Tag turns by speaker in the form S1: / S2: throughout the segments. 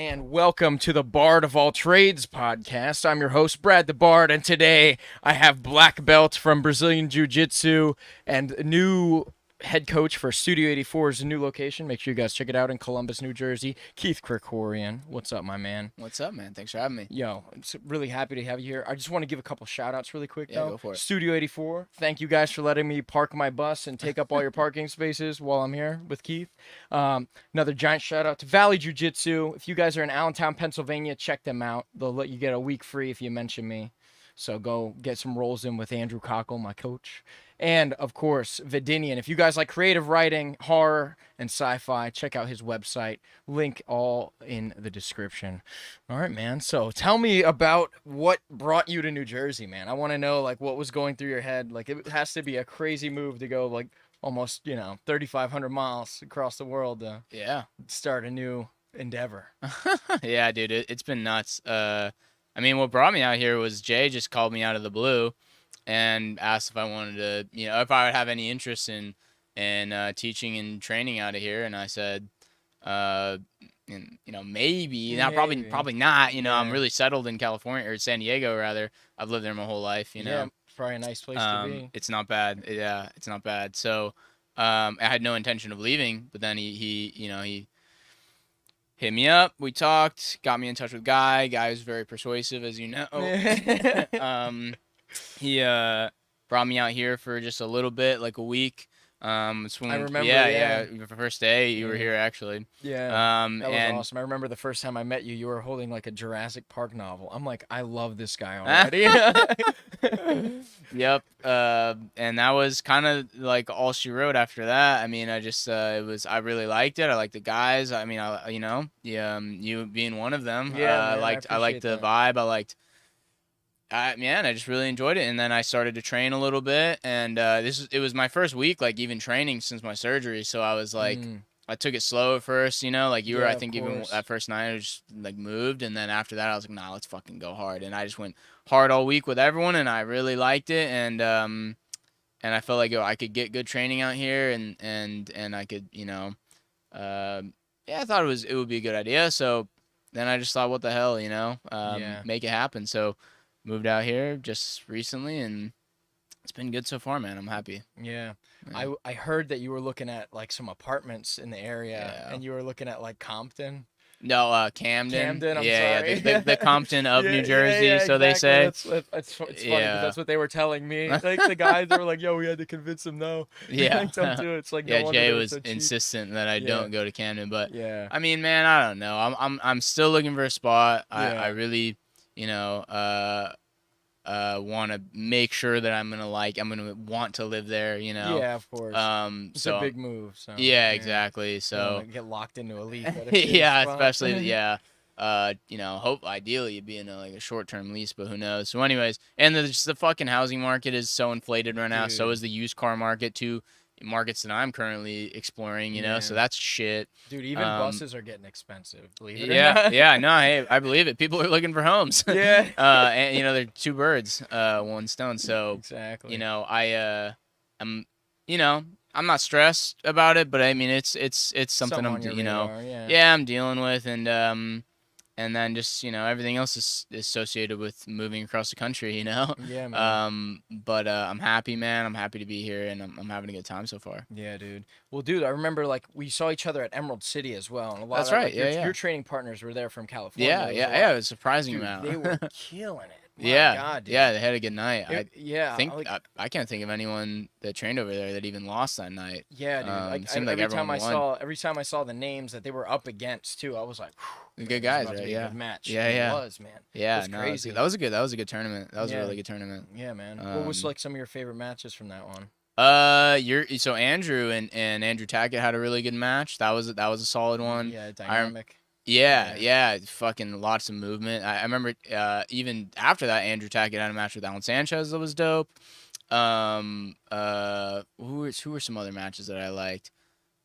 S1: and welcome to the Bard of All Trades podcast. I'm your host, BradElBard, and today I have black belt from Brazilian Jiu-Jitsu and new head coach for Studio 84's new location. Make sure you guys check it out in Columbus, New Jersey. Keith Krikorian. What's up, my man?
S2: What's up, man? Thanks for having me.
S1: Yo, I'm really happy to have you here. I just want to give a couple shout-outs really quick, though.
S2: Go for it.
S1: Studio 84, thank you guys for letting me park my bus and take up all your parking spaces while I'm here with Keith. Another giant shout-out to Valley Jiu-Jitsu. If you guys are in Allentown, Pennsylvania, check them out. They'll let you get a week free if you mention me. So go get some rolls in with Andrew Cockle, my coach. And, of course, Vedinian. If you guys like creative writing, horror, and sci-fi, check out his website. Link all in the description. All right, man. So tell me about what brought you to New Jersey, man. I want to know, like, what was going through your head. Like, it has to be a crazy move to go, like, almost, 3,500 miles across the world to start a new endeavor.
S2: Yeah, dude, it's been nuts. I mean, what brought me out here was Jay just called me out of the blue and asked if I wanted to, if I would have any interest in teaching and training out of here. And I said, maybe. Now, probably not. I'm really settled in California, or San Diego, rather. I've lived there my whole life,
S1: Yeah, it's probably a nice place to be.
S2: It's not bad. Yeah, it's not bad. So I had no intention of leaving, but then he hit me up. We talked, got me in touch with Guy. Guy was very persuasive, as you know. He brought me out here for just a little bit, like a week. It's when
S1: I remember.
S2: Yeah. The first day you were here, actually.
S1: Yeah. That was awesome. I remember the first time I met you, you were holding like a Jurassic Park novel. I'm like, I love this guy already.
S2: Yep. And that was kind of like all she wrote after that. I mean, I just I really liked it. I liked the guys. I mean, you being one of them.
S1: Yeah,
S2: I liked the vibe. I just really enjoyed it. And then I started to train a little bit, and it was my first week, like, even training since my surgery. So I was like, I took it slow at first, like you were. I think even that first night I just like moved, and then after that I was like, nah, let's fucking go hard. And I just went hard all week with everyone, and I really liked it. And I felt like I could get good training out here, and I could, I thought it would be a good idea. So then I just thought, what the hell, make it happen. So moved out here just recently, and it's been good so far, man. I'm happy.
S1: Yeah. I heard that you were looking at like some apartments in the area, and you were looking at like Compton.
S2: No, Camden.
S1: Camden, I'm
S2: sorry. The Compton of New
S1: exactly.
S2: Jersey, so they say.
S1: It's funny, but that's what they were telling me. Like, the guys, they were like, yo, we had to convince him no.
S2: Yeah.
S1: Don't do it. It's like,
S2: Jay was insistent that I don't go to Camden, but
S1: yeah.
S2: I mean, man, I don't know. I'm still looking for a spot. I really, want to make sure that I'm gonna want to live there,
S1: Yeah, of course. It's a big move. So
S2: yeah, exactly. So
S1: get locked into a lease.
S2: yeah, especially hope ideally you'd be in a short-term lease, but who knows. So anyways, and the fucking housing market is so inflated right now. Dude. So is the used car market too. Markets that I'm currently exploring, so that's shit.
S1: Dude, even buses are getting expensive. Believe it or not.
S2: Yeah, no, hey, I believe it. People are looking for homes.
S1: Yeah.
S2: And they're two birds, one stone. So
S1: exactly.
S2: I'm not stressed about it, but I mean, it's something I'm, I'm dealing with, and then just, everything else is associated with moving across the country,
S1: Yeah, man.
S2: But I'm happy, man. I'm happy to be here, and I'm having a good time so far.
S1: Yeah, dude. Well, dude, I remember, like, we saw each other at Emerald City as well. And a lot
S2: That's
S1: of,
S2: right.
S1: like,
S2: your
S1: training partners were there from California.
S2: Yeah. It was a surprising amount.
S1: They were killing it. My God, dude.
S2: Yeah, they had a good night. I can't think of anyone that trained over there that even lost that night.
S1: Yeah, dude. Every time I saw the names that they were up against too, I was like,
S2: good guys, right?
S1: Yeah, good match.
S2: Yeah.
S1: It was, man.
S2: Yeah,
S1: crazy.
S2: That was a good tournament. That was a really good tournament.
S1: Yeah, man. What was like some of your favorite matches from that one?
S2: So Andrew and Andrew Tackett had a really good match. That was a solid one.
S1: Yeah, dynamic.
S2: Yeah, fucking lots of movement. I remember even after that, Andrew Tackett had a match with Alan Sanchez that was dope. Who were some other matches that I liked?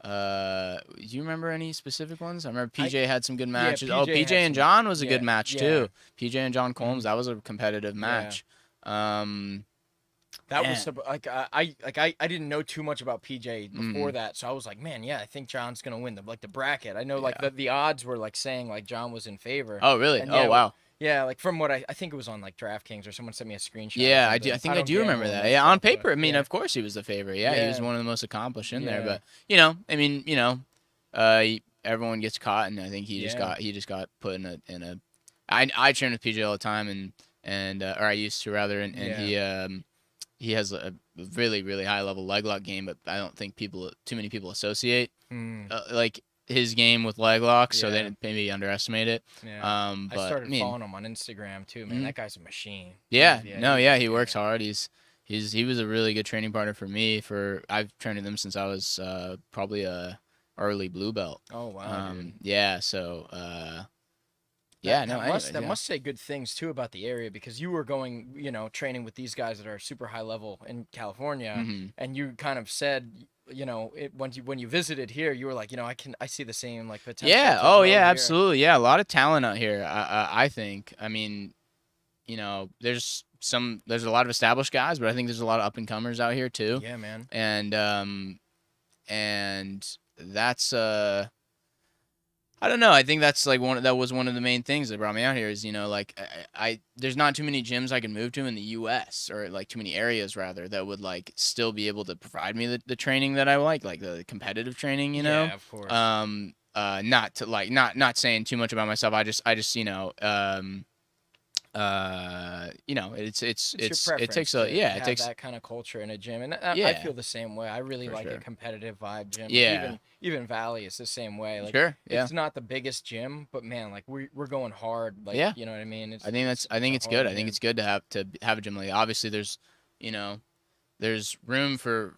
S2: Do you remember any specific ones? I remember PJ had some good matches. PJ and John was a good match too. PJ and John Combs, that was a competitive match.
S1: That
S2: Man.
S1: was I didn't know too much about PJ before that, so I was like, man, yeah, I think John's gonna win the bracket. I know like
S2: Yeah.
S1: the odds were like saying like John was in favor.
S2: Oh, really?
S1: And
S2: Oh,
S1: yeah,
S2: wow.
S1: yeah, like from what I think it was on like DraftKings or someone sent me a screenshot. Or
S2: Yeah, I
S1: something.
S2: do. I think I
S1: don't
S2: do remember
S1: gamble on
S2: that. Yeah, on
S1: stuff, but
S2: paper, I mean,
S1: yeah.
S2: of course he was the favorite. Yeah, he was
S1: Yeah.
S2: one of the most accomplished in there.
S1: Yeah.
S2: But I mean, everyone gets caught, and I think he just got put in a. I train with PJ all the time, and or I used to rather, and he has a really really high level leg lock game, but I don't think too many people associate like his game with leg locks, so they maybe underestimate it.
S1: Yeah.
S2: But
S1: I started following him on Instagram too, man. That guy's a machine.
S2: Yeah, he works hard. He was a really good training partner for me. I've trained with him since I was probably a early blue belt.
S1: Oh wow.
S2: Yeah, so
S1: that must say good things too about the area, because you were going, training with these guys that are super high level in California, and you kind of said, when you visited here, you were like, I see the same like potential.
S2: Yeah. Oh yeah, absolutely. Yeah, a lot of talent out here. I think. I mean, there's a lot of established guys, but I think there's a lot of up and comers out here too.
S1: Yeah, man.
S2: And that's I don't know. I think that's like that was one of the main things that brought me out here is, like I there's not too many gyms I can move to in the US, or like too many areas rather, that would like still be able to provide me the training that I like the competitive training,
S1: Yeah, of course.
S2: Not to like not saying too much about myself. I just it takes it takes
S1: that kind of culture in a gym, and I feel the same way. I really like a competitive vibe gym.
S2: Yeah.
S1: Even Valley is the same way. Like,
S2: sure. Yeah.
S1: It's not the biggest gym, but man, like we're going hard. Like, you know what I mean?
S2: I think it's good. I think it's good to have a gym like that. Obviously there's there's room for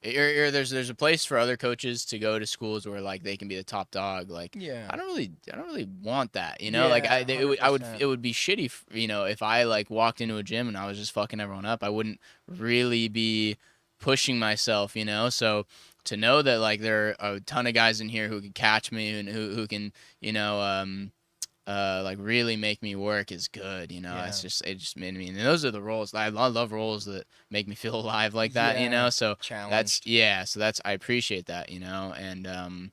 S2: there's a place for other coaches to go to schools where like they can be the top dog. Like, I don't really want that, like it would be shitty if I like walked into a gym and I was just fucking everyone up. I wouldn't really be pushing myself, so to know that like there are a ton of guys in here who can catch me and who can like really make me work is good, it just made me, and those are the roles. I love roles that make me feel alive like that, so
S1: challenged.
S2: that's I appreciate that, and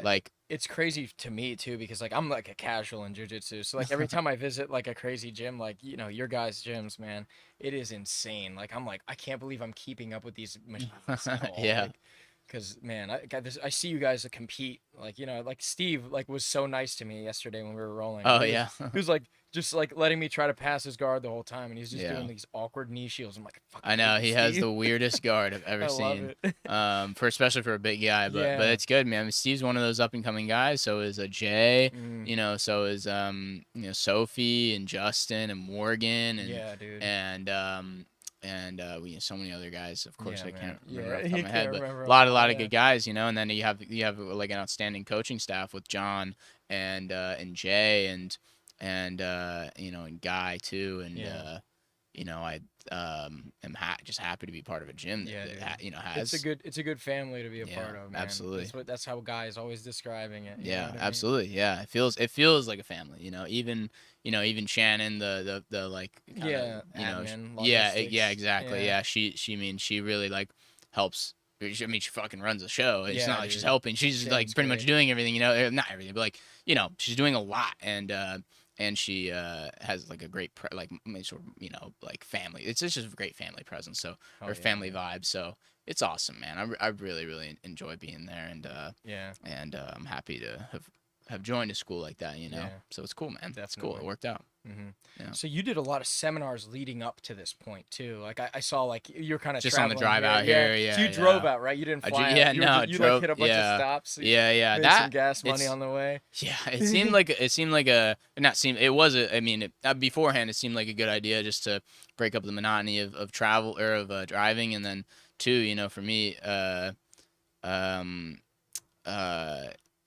S2: like
S1: it's crazy to me too, because like I'm like a casual in jiu-jitsu, so like every time I visit like a crazy gym, like your guys' gyms, man, it is insane. Like I'm like, I can't believe I'm keeping up with these machines at all.
S2: Yeah.
S1: Because man, I see you guys compete, like like Steve like was so nice to me yesterday when we were rolling.
S2: Oh
S1: he
S2: yeah.
S1: He was like just like letting me try to pass his guard the whole time, and he's just doing these awkward knee shields. I'm like, fuck.
S2: I know he has the weirdest guard I've ever seen. Especially for a big guy, but it's good, man. I mean, Steve's one of those up and coming guys. So is Jay, so is Sophie and Justin and Morgan and
S1: dude.
S2: And we have so many other guys. Of course, I can't remember off the
S1: you
S2: top of my head,
S1: can't
S2: but
S1: remember
S2: a lot
S1: all,
S2: of good guys, and then you have like an outstanding coaching staff with John and Jay and and Guy too, and I am just happy to be part of a gym that has
S1: it's a good family to be a part of, man.
S2: Absolutely.
S1: That's how Guy is always describing it.
S2: Absolutely. Yeah, it feels like a family, even Shannon, the like
S1: admin,
S2: exactly.
S1: Yeah.
S2: She really like helps. I mean, she fucking runs the show. It's not like she's helping. She's like pretty much doing everything, not everything, but like, she's doing a lot, and she has like a great like family. It's just a great family presence, so or family vibe. So it's awesome, man. I really really enjoy being there, and I'm happy to have joined a school like that, So it's cool, man. That's cool. It worked out. Yeah.
S1: So you did a lot of seminars leading up to this point too. Like I saw, like you're kind of
S2: just on the drive out here. Yeah.
S1: So you drove out, right? You didn't fly. Out. You
S2: drove.
S1: Like hit a bunch of stops.
S2: Yeah.
S1: Made some gas money on the way.
S2: Yeah, it seemed like a not seemed. It was a. I mean, beforehand, it seemed like a good idea just to break up the monotony of travel or of driving, and then too, for me,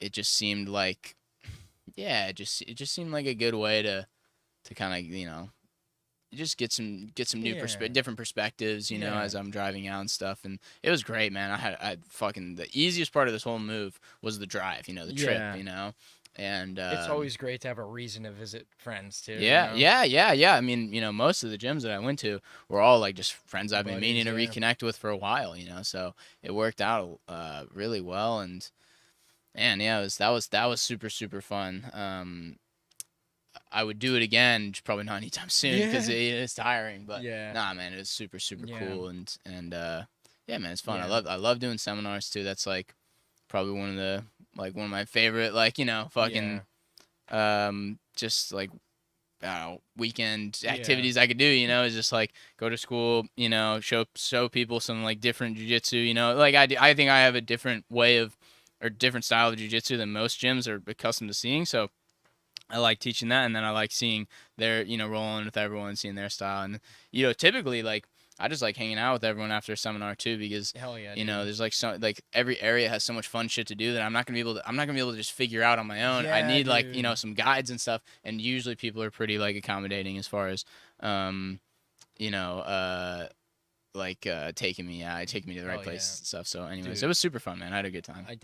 S2: it just seemed like, it just seemed like a good way to kind of just get some new different perspectives, as I'm driving out and stuff, and it was great, man. I fucking the easiest part of this whole move was the drive, the trip, And
S1: It's always great to have a reason to visit friends too.
S2: yeah,
S1: You know?
S2: yeah. I mean, most of the gyms that I went to were all like just friends I've been
S1: Buddies,
S2: meaning to
S1: yeah.
S2: reconnect with for a while, so it worked out really well. And man, yeah, that was super super fun. I would do it again, just probably not anytime soon because
S1: Yeah.
S2: it's tiring. But
S1: Yeah.
S2: nah, man, it was super super
S1: Yeah.
S2: cool. And yeah, man, it's fun.
S1: Yeah.
S2: I love doing seminars too. That's like probably one of my favorite, like, fucking just like weekend activities I could do, is just like go to school, show people some like different jiu-jitsu, like I think I have a different way of or different style of jiu-jitsu than most gyms are accustomed to seeing. So I like teaching that, and then I like seeing their, rolling with everyone, seeing their style. And, typically, like, I just like hanging out with everyone after a seminar too, because,
S1: Hell yeah,
S2: there's like every area has so much fun shit to do that I'm not gonna be able to just figure out on my own. I
S1: Yeah,
S2: need like,
S1: dude.
S2: some guides and stuff. And usually people are pretty like accommodating as far as, you know, taking me to the right
S1: Hell
S2: place
S1: yeah.
S2: and stuff. So anyways,
S1: Dude.
S2: it was super fun, man. I had a good time.
S1: I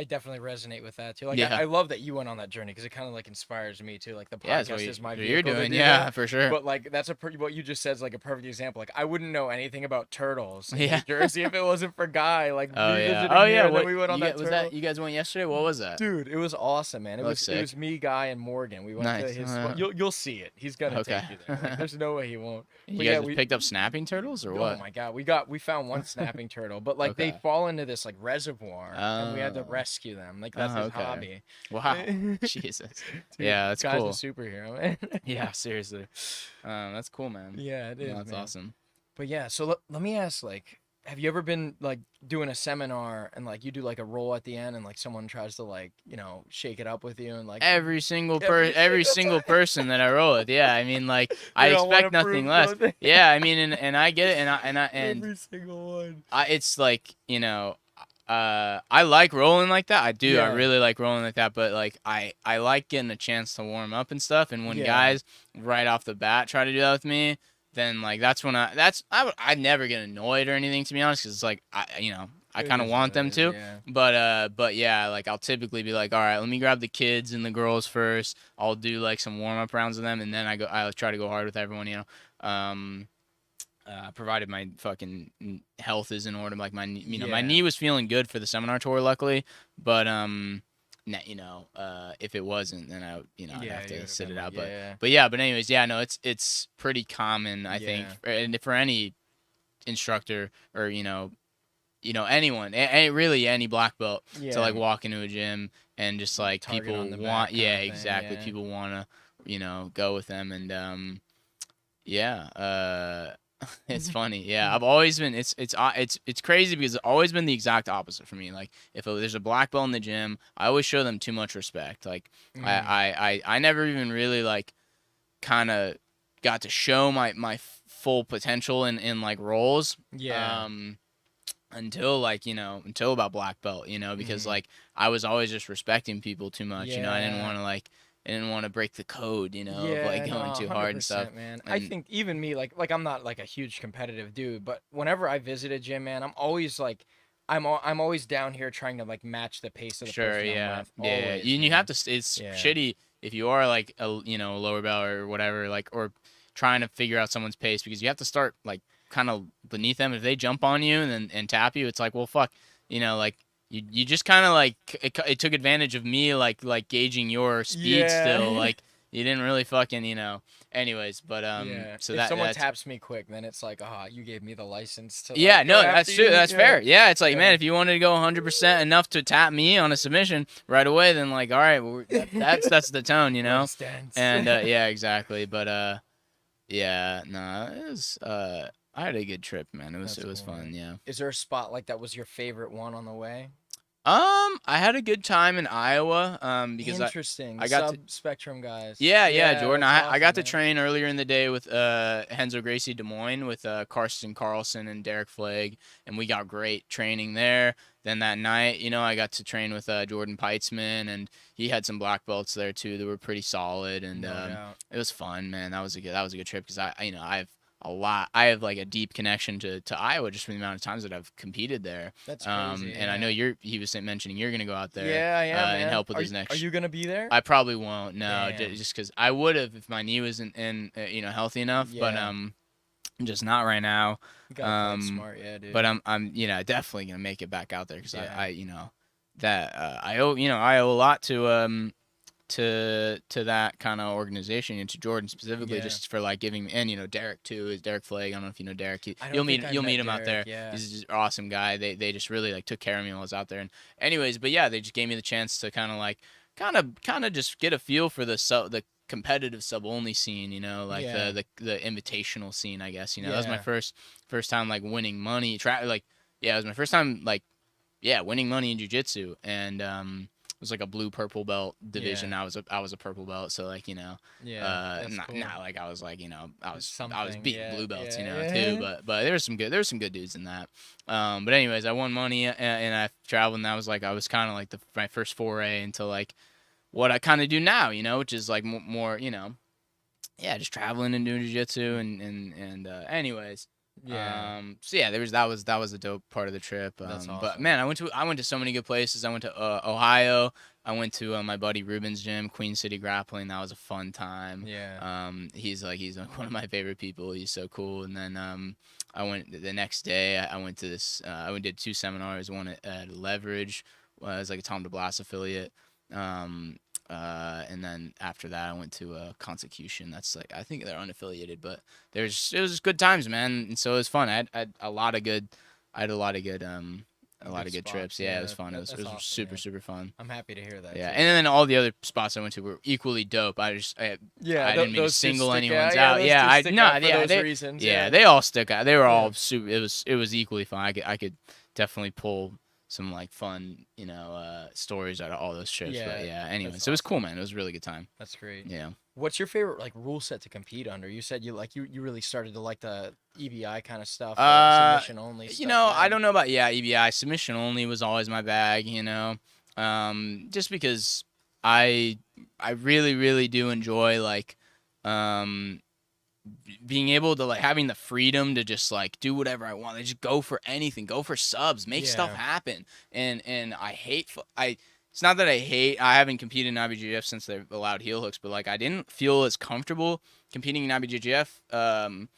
S1: definitely resonate with that too. Like
S2: Yeah.
S1: I love that you went on that journey because it kind of like inspires me too. Like the
S2: Yeah, that's
S1: podcast is my
S2: what
S1: vehicle
S2: you're
S1: to
S2: doing.
S1: do
S2: Yeah,
S1: that.
S2: for sure.
S1: But like that's what you just said is like a perfect example. Like I wouldn't know anything about turtles in
S2: Yeah.
S1: New Jersey if it wasn't for Guy. Like
S2: Oh
S1: me
S2: yeah.
S1: visiting
S2: Oh
S1: here,
S2: yeah.
S1: and then
S2: What
S1: we went on
S2: you
S1: that
S2: was
S1: turtle.
S2: that? You guys went yesterday? What was that?
S1: Dude, it was awesome, man. It
S2: Looks
S1: was me, Guy, and Morgan. We went to
S2: Nice.
S1: his. You'll see it. He's gonna
S2: Okay.
S1: take you there. Like, there's no way he won't.
S2: You
S1: But
S2: guys
S1: yeah,
S2: just picked up snapping turtles or
S1: Oh
S2: what?
S1: my god, we found one snapping turtle, but like they
S2: Okay.
S1: fall into this like reservoir, and we had to
S2: Oh.
S1: rescue them. Like that's
S2: Oh,
S1: his
S2: okay.
S1: hobby.
S2: Wow. Jesus.
S1: Dude,
S2: Yeah, that's
S1: guy's
S2: cool.
S1: a superhero, man.
S2: Yeah, seriously. That's cool, man.
S1: Yeah, it is.
S2: No, that's
S1: man.
S2: awesome.
S1: But yeah, so let me ask, like, have you ever been like doing a seminar and like you do like a roll at the end and like someone tries to like shake it up with you and like
S2: Every single
S1: Every
S2: single person that I roll with. Yeah, I mean, like I
S1: don't wanna
S2: expect nothing
S1: prove
S2: less.
S1: nothing.
S2: Yeah, I mean, and I get it, and
S1: every single one.
S2: it's like, I like rolling like that. I do. I
S1: Yeah.
S2: really like rolling like that. But like, I like getting a chance to warm up and stuff. And when
S1: Yeah.
S2: guys right off the bat try to do that with me, then like that's when I never get annoyed or anything, to be honest, because it's like I
S1: It
S2: kind of
S1: is
S2: want
S1: what it
S2: them
S1: is,
S2: to.
S1: yeah.
S2: But yeah, like I'll typically be like, all right, let me grab the kids and the girls first. I'll do like some warm up rounds with them, and then I try to go hard with everyone. Provided my fucking health is in order. Like my
S1: Yeah.
S2: knee was feeling good for the seminar tour, luckily. But if it wasn't, then I'd
S1: Yeah,
S2: have
S1: you
S2: to
S1: would've
S2: sit
S1: been
S2: it
S1: like,
S2: out.
S1: yeah.
S2: But anyways, yeah, no, it's pretty common, I think, and for any instructor or anyone, really any black belt
S1: Yeah.
S2: to like walk into a gym and just like
S1: Target
S2: people
S1: on the back
S2: want,
S1: kinda
S2: yeah,
S1: thing,
S2: exactly,
S1: yeah.
S2: people want to go with them. And it's funny. Yeah, I've always been. It's crazy because it's always been the exact opposite for me. Like if there's a black belt in the gym, I always show them too much respect. Like I never even really like kind of got to show my full potential in like roles.
S1: Yeah.
S2: Until until about black belt, because like I was always just respecting people too much. I didn't
S1: Yeah.
S2: want to I didn't want to break the code, of like going
S1: no,
S2: too hard and stuff.
S1: 100%, man. I
S2: And-
S1: think even me, like I'm not like a huge competitive dude, but whenever I visit a gym, man, I'm always like, I'm always down here trying to like match the pace of the
S2: Sure,
S1: person I'm
S2: yeah,
S1: with.
S2: yeah.
S1: Always,
S2: You
S1: man.
S2: have to. It's
S1: Yeah.
S2: shitty if you are like a lower belt or whatever, like, or trying to figure out someone's pace, because you have to start like kind of beneath them. If they jump on you and tap you, it's like, well, fuck, like. You just kind of like it took advantage of me like gauging your speed still, like you didn't really fucking anyways, but
S1: Yeah.
S2: so
S1: if someone
S2: that's
S1: taps me quick, then it's like, you gave me the license to.
S2: yeah,
S1: like,
S2: no,
S1: go
S2: that's
S1: after
S2: true.
S1: you.
S2: That's fair. Yeah, it's like,
S1: Yeah.
S2: man, if you wanted to go 100% enough to tap me on a submission right away, then like, all right, well, that's the tone,
S1: Stance.
S2: And yeah, exactly. But yeah, no, it was I had a good trip, man. It was
S1: That's cool,
S2: fun.
S1: man.
S2: Yeah.
S1: Is there a spot like that was your favorite one on the way?
S2: I had a good time in Iowa. Because
S1: Interesting.
S2: I got to-
S1: Sub-spectrum guys.
S2: Yeah, Jordan.
S1: that's
S2: I got
S1: awesome,
S2: to
S1: man.
S2: train earlier in the day with Henzo Gracie Des Moines with Karsten Carlson and Derek Flagg, and we got great training there. Then that night, I got to train with Jordan Peitzman, and he had some black belts there too that were pretty solid, and
S1: No doubt.
S2: it was fun, man. That was a good trip because I've a lot. I have like a deep connection to Iowa just from the amount of times that I've competed there.
S1: That's crazy.
S2: And I know he was mentioning you're gonna go out there.
S1: Yeah, I am, man.
S2: And help with his next.
S1: Are you gonna be there?
S2: I probably won't. No,
S1: Damn.
S2: just because I would have if my knee wasn't healthy enough. But just not right now.
S1: You gotta play it smart, yeah, dude.
S2: But I'm definitely gonna make it back out there because I owe a lot to that kind of organization and to Jordan specifically just for like giving me, and Derek too is Derek Flagg. I don't know if you know Derek. You'll meet him out there.
S1: Yeah.
S2: He's just an awesome guy. They just really like took care of me while I was out there. And anyways, but yeah, they just gave me the chance to kind of just get a feel for the competitive sub only scene, the invitational scene, I guess. That was my first time like winning money. It was my first time winning money in jiu-jitsu, and it was like a blue purple belt division. I was a purple belt, so like not like I was like I was beating blue belts too, but there was some good dudes in that. But anyways, I won money and I traveled, and that was like I was kind of like my first foray into like what I kind of do now, which is like more just traveling and doing jiu-jitsu and anyways.
S1: Yeah.
S2: So yeah, that was a dope part of the trip.
S1: That's awesome.
S2: But man, I went to so many good places. I went to Ohio. I went to my buddy Ruben's gym, Queen City Grappling. That was a fun time.
S1: Yeah.
S2: He's one of my favorite people. He's so cool. And then I went the next day. I went to this. I did 2 seminars. One at Leverage. It was like a Tom DeBlas affiliate. And then after that, I went to Consecution. That's like I think they're unaffiliated, but it was just good times, man. And so it was fun. I had a lot of good trips. Yeah, it was fun. It was awesome, super fun.
S1: I'm happy to hear that.
S2: Yeah, and then all the other spots I went to were equally dope. I didn't mean to single anyone's out. They all stuck out. They were all super. It was equally fun. I could definitely pull some like fun, stories out of all those trips. But anyways, it was cool, man. It was a really good time.
S1: That's great.
S2: Yeah.
S1: What's your favorite like rule set to compete under? You said you really started to like the EBI kind of stuff, submission only stuff.
S2: I don't know about EBI. Submission only was always my bag, just because I really, really do enjoy like being able to like having the freedom to just like do whatever I want. I just go for anything, go for subs, make stuff happen. And it's not that I haven't competed in IBBGF since they've allowed heel hooks, but like I didn't feel as comfortable competing in IBBGF.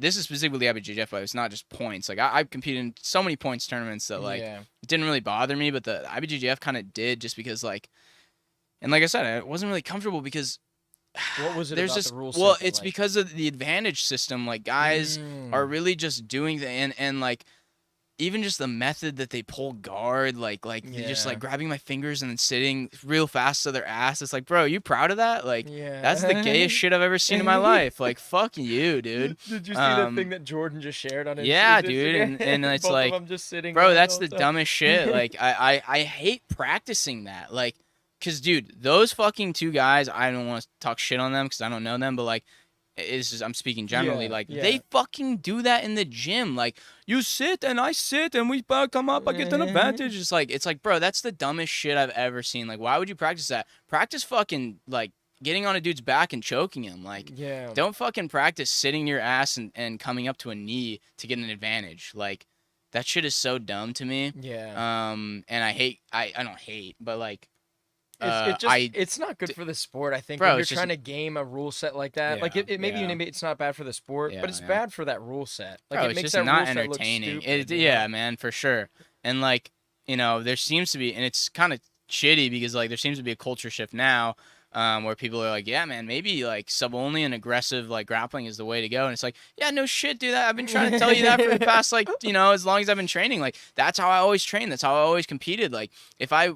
S2: This is specifically IBBGF, but it's not just points. Like I've competed in so many points tournaments that like it didn't really bother me, but the IBBGF kind of did, just because like, and like I said, I wasn't really comfortable because
S1: what was it about the rule set?
S2: Well, it's because of the advantage system. Like guys are really just doing and like even just the method that they pull guard, like just like grabbing my fingers and then sitting real fast to their ass. It's like, bro, you proud of that? Like that's the gayest shit I've ever seen in my life. Like fuck you, dude.
S1: Did you see the thing that Jordan just shared on his
S2: dude, and it's
S1: both
S2: like,
S1: of them just sitting
S2: bro, that's the dumbest shit. Like I hate practicing that. Like, cause dude, those fucking 2 guys, I don't want to talk shit on them because I don't know them, but like, it's just, I'm speaking generally. They fucking do that in the gym. Like, you sit and I sit and we come up, I get an advantage. It's like, bro, that's the dumbest shit I've ever seen. Like, why would you practice that? Practice fucking like getting on a dude's back and choking him. Like, don't fucking practice sitting your ass and coming up to a knee to get an advantage. Like, that shit is so dumb to me.
S1: Yeah.
S2: And I don't hate, but like,
S1: it's not good for the sport, I think, when you're trying to game a rule set like that. Like maybe it's not bad for the sport, but it's bad for that rule set. Like it makes that
S2: not
S1: rule set
S2: entertaining.
S1: look stupid,
S2: man, for sure. And like, there seems to be, and it's kind of shitty because like there seems to be a culture shift now, where people are like, yeah, man, maybe like sub only and aggressive like grappling is the way to go. And it's like, yeah, no shit, dude. I've been trying to tell you that for the past like as long as I've been training. Like that's how I always trained. That's how I always competed. Like if I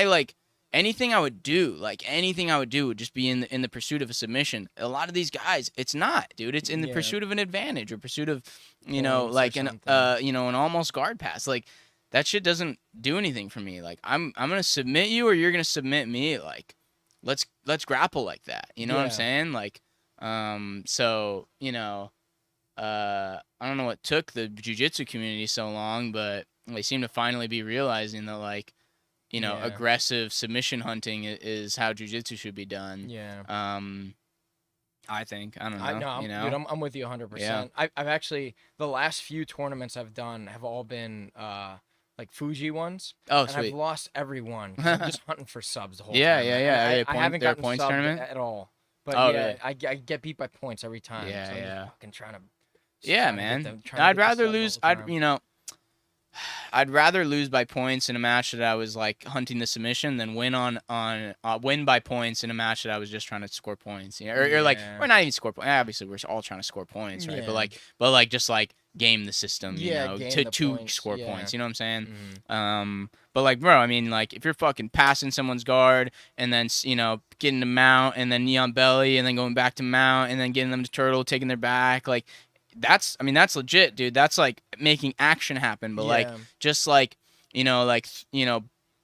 S2: like. Anything I would do would just be in the pursuit of a submission. A lot of these guys, it's not, dude. It's in the pursuit of an advantage or pursuit of, like an almost guard pass. Like that shit doesn't do anything for me. Like I'm gonna submit you or you're gonna submit me. Like let's grapple like that. You know what I'm saying? Like, so I don't know what took the jiu-jitsu community so long, but they seem to finally be realizing that like. Aggressive submission hunting is how jiu-jitsu should be done.
S1: Yeah.
S2: I think. I don't know.
S1: I know,
S2: You know?
S1: dude, I'm with you 100%. I've actually, the last few tournaments I've done have all been like Fuji ones,
S2: Oh,
S1: and I've
S2: sweet.
S1: lost every one because I'm just hunting for subs the whole
S2: Yeah,
S1: time.
S2: yeah,
S1: And
S2: yeah. Are they
S1: I haven't
S2: they're a
S1: gotten
S2: points
S1: subbed
S2: tournament?
S1: at all. But
S2: Oh,
S1: yeah,
S2: really?
S1: I get beat by points every time.
S2: Yeah,
S1: So I'm
S2: yeah.
S1: just fucking trying to.
S2: Yeah,
S1: Trying to get
S2: man.
S1: them, trying to
S2: I'd
S1: get the
S2: rather
S1: subs all
S2: lose.
S1: the time.
S2: I'd rather lose by points in a match that I was like hunting the submission than win by points in a match that I was just trying to score points. You know, or not even score points. Obviously, we're all trying to score points, right?
S1: Yeah.
S2: But like just like game the system, you
S1: Yeah,
S2: know,
S1: game
S2: to
S1: the
S2: to
S1: points,
S2: score
S1: yeah.
S2: points. You know what I'm saying?
S1: Mhm.
S2: But like, bro, I mean, like if you're fucking passing someone's guard and then getting to mount and then knee on belly and then going back to mount and then getting them to turtle, taking their back, like. That's legit, dude. That's like making action happen, but like
S1: Yeah.
S2: just like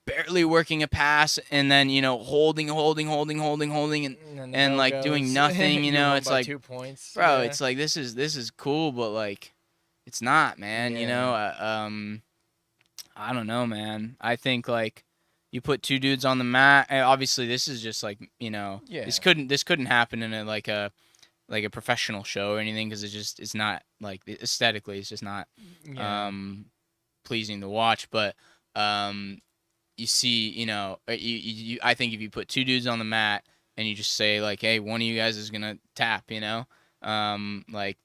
S2: barely working a pass and then holding and
S1: Then the
S2: like
S1: bell
S2: doing
S1: goes.
S2: nothing.
S1: You won
S2: It's
S1: by
S2: like,
S1: 2 points.
S2: bro,
S1: Yeah.
S2: it's like this is cool, but like it's not, man. I don't know, man. I think like you put two dudes on the mat. And obviously, this is just like
S1: Yeah.
S2: this couldn't happen in a professional show or anything because it's not like aesthetically it's just not
S1: Yeah.
S2: pleasing to watch. But you see, I think if you put two dudes on the mat and you just say like, hey, one of you guys is gonna tap, like,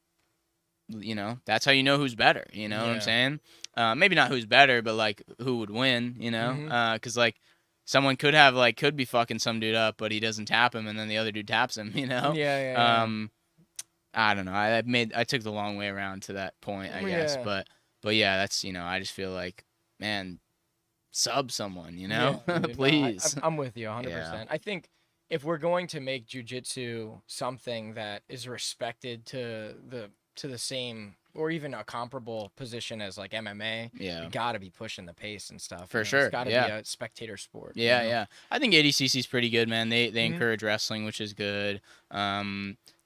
S2: that's how you know who's better. You know what I'm
S1: Yeah.
S2: saying? Maybe not who's better, but like who would win.
S1: Mhm.
S2: Because like someone could be fucking some dude up, but he doesn't tap him, and then the other dude taps him.
S1: Yeah.
S2: I don't know. I took the long way around to that point, I guess.
S1: Yeah.
S2: But yeah, that's I just feel like, man, sub someone,
S1: Yeah, dude, no,
S2: please.
S1: I'm with you 100%.
S2: Yeah.
S1: I think if we're going to make jujitsu something that is respected to the same or even a comparable position as like MMA,
S2: Yeah.
S1: you got to be pushing the pace and stuff.
S2: For sure.
S1: It's got to
S2: Yeah.
S1: be a spectator sport.
S2: Yeah, yeah. I think ADCC is pretty good, man. They
S1: Mhm.
S2: encourage wrestling, which is good.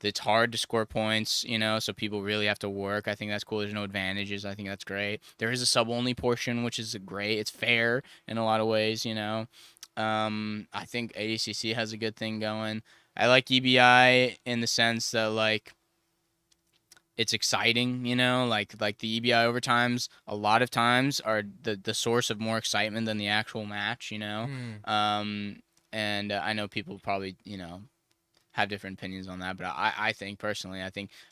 S2: It's hard to score points, so people really have to work. I think that's cool. There's no advantages. I think that's great. There is a sub-only portion, which is great. It's fair in a lot of ways, I think ADCC has a good thing going. I like EBI in the sense that, like, it's exciting, like the EBI overtimes a lot of times are the source of more excitement than the actual match,
S1: Mm.
S2: And I know people probably, have different opinions on that, but I think personally,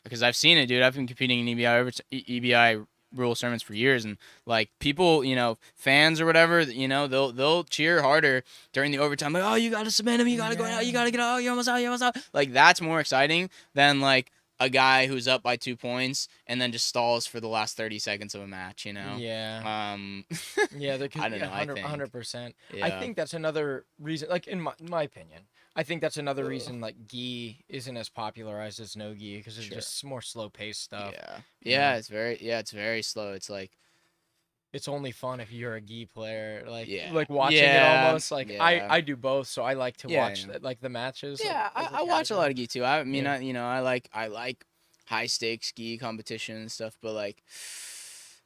S2: because I've seen it, dude. I've been competing in EBI rule sermons for years, and like people, fans or whatever, they'll cheer harder during the overtime, like, oh, you gotta submit him, you gotta go out, you gotta get out, you're almost out. Like that's more exciting than like a guy who's up by 2 points and then just stalls for the last 30 seconds of a match,
S1: Yeah. Yeah,
S2: I don't know.
S1: 100%.
S2: Yeah.
S1: I think that's another reason, like in my opinion, I think that's another reason like gi isn't as popularized as no gi because it's
S2: Sure.
S1: just more slow paced stuff.
S2: Yeah. It's very slow. It's like
S1: it's only fun if you're a gi player,
S2: Yeah.
S1: like watching it almost. Like I do both, so I like to watch like the matches.
S2: Yeah,
S1: like,
S2: I watch a lot of gi too. I mean,
S1: Yeah.
S2: I like high stakes gi competition and stuff, but like,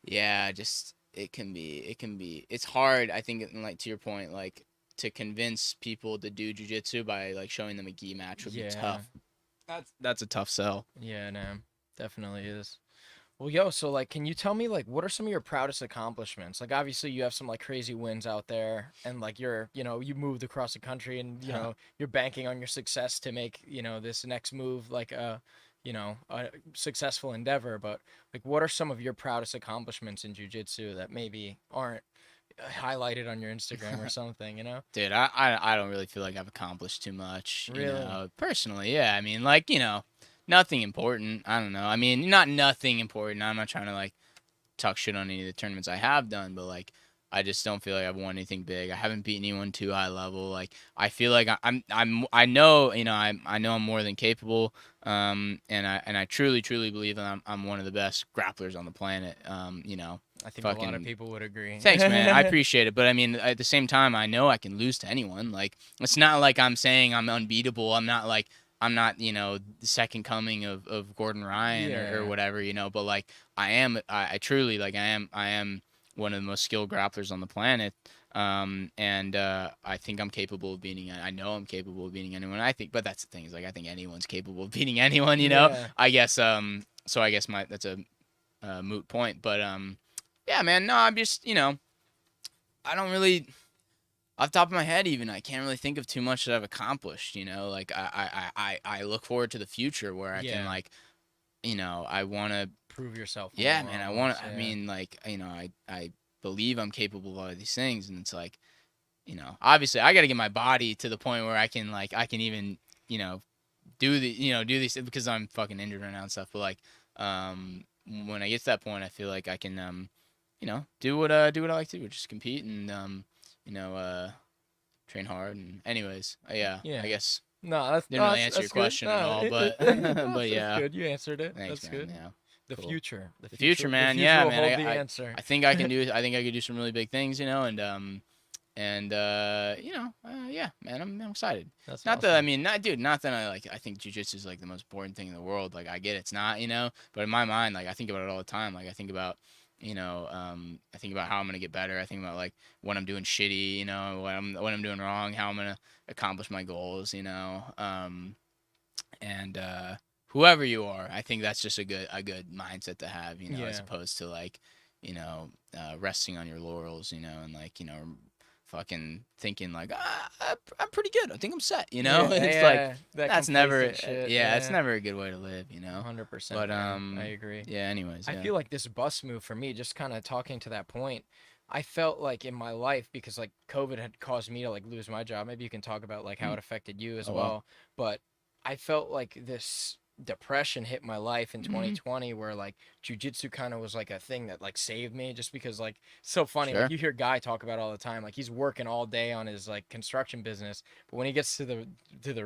S2: yeah, just it can be it's hard. I think, like to your point, like to convince people to do jujitsu by like showing them a gi match would be tough. That's a tough sell.
S1: Yeah, no, definitely is. Well, yo, so like, can you tell me like what are some of your proudest accomplishments? Like, obviously you have some like crazy wins out there, and like you moved across the country, and you're banking on your success to make this next move like a successful endeavor. But like, what are some of your proudest accomplishments in jujitsu that maybe aren't highlighted on your Instagram or something?
S2: Dude, I don't really feel like I've accomplished too much.
S1: Really?
S2: Personally, yeah. I mean, like nothing important. I don't know. I mean, not nothing important. I'm not trying to like talk shit on any of the tournaments I have done, but like I just don't feel like I've won anything big. I haven't beaten anyone too high level. Like I feel like I know I'm more than capable. And I truly believe that I'm one of the best grapplers on the planet.
S1: I think a lot of people would agree.
S2: Thanks, man. I appreciate it. But I mean, at the same time, I know I can lose to anyone. Like it's not like I'm saying I'm unbeatable. I'm not the second coming of Gordon Ryan or whatever, but like I truly like I am one of the most skilled grapplers on the planet. And I think I'm capable of beating. I know I'm capable of beating anyone. I think, but that's the thing is like I think anyone's capable of beating anyone. You know.
S1: Yeah.
S2: I guess. So I guess that's a moot point. But yeah, man. No, I'm just I don't really. Off the top of my head, even I can't really think of too much that I've accomplished. Like I look forward to the future where I can like, I want to
S1: prove yourself.
S2: Yeah, man. I want to. I mean, like, I believe I'm capable of all of these things, and it's like, obviously I got to get my body to the point where I can even, do these because I'm fucking injured right now and stuff. But like, when I get to that point, I feel like I can, do what I like to do, which is compete and train hard. And anyways, yeah. I guess.
S1: No, that's
S2: didn't really answer your question at all, but but yeah,
S1: good. You answered it.
S2: Thanks,
S1: that's
S2: man.
S1: good.
S2: Yeah.
S1: The
S2: Cool.
S1: future,
S2: man.
S1: The future
S2: Yeah,
S1: will
S2: man.
S1: hold the answer.
S2: I think I can do. I think I could do some really big things, yeah, man. I'm excited.
S1: That's
S2: not
S1: awesome.
S2: that I mean, not that I think jiu-jitsu is like the most boring thing in the world. Like I get it's not, but in my mind, like I think about it all the time. Like I think about, I think about how I'm gonna get better. I think about like when I'm doing shitty, what I'm doing wrong, how I'm gonna accomplish my goals, and whoever you are, I think that's just a good mindset to have, as opposed to like, resting on your laurels, and like, fucking thinking like, I'm pretty good. I think I'm set, It's like that's never it's never a good way to live,
S1: 100%.
S2: But
S1: I agree.
S2: Yeah, anyways.
S1: I feel like this bus move for me, just kind of talking to that point, I felt like in my life, because like COVID had caused me to like lose my job. Maybe you can talk about like how it affected you as well.
S2: Wow.
S1: But I felt like this depression hit my life in 2020 where like jiu-jitsu kind of was like a thing that like saved me, just because like so funny.
S2: Sure.
S1: Like you hear Guy talk about it all the time, like he's working all day on his like construction business, but when he gets to the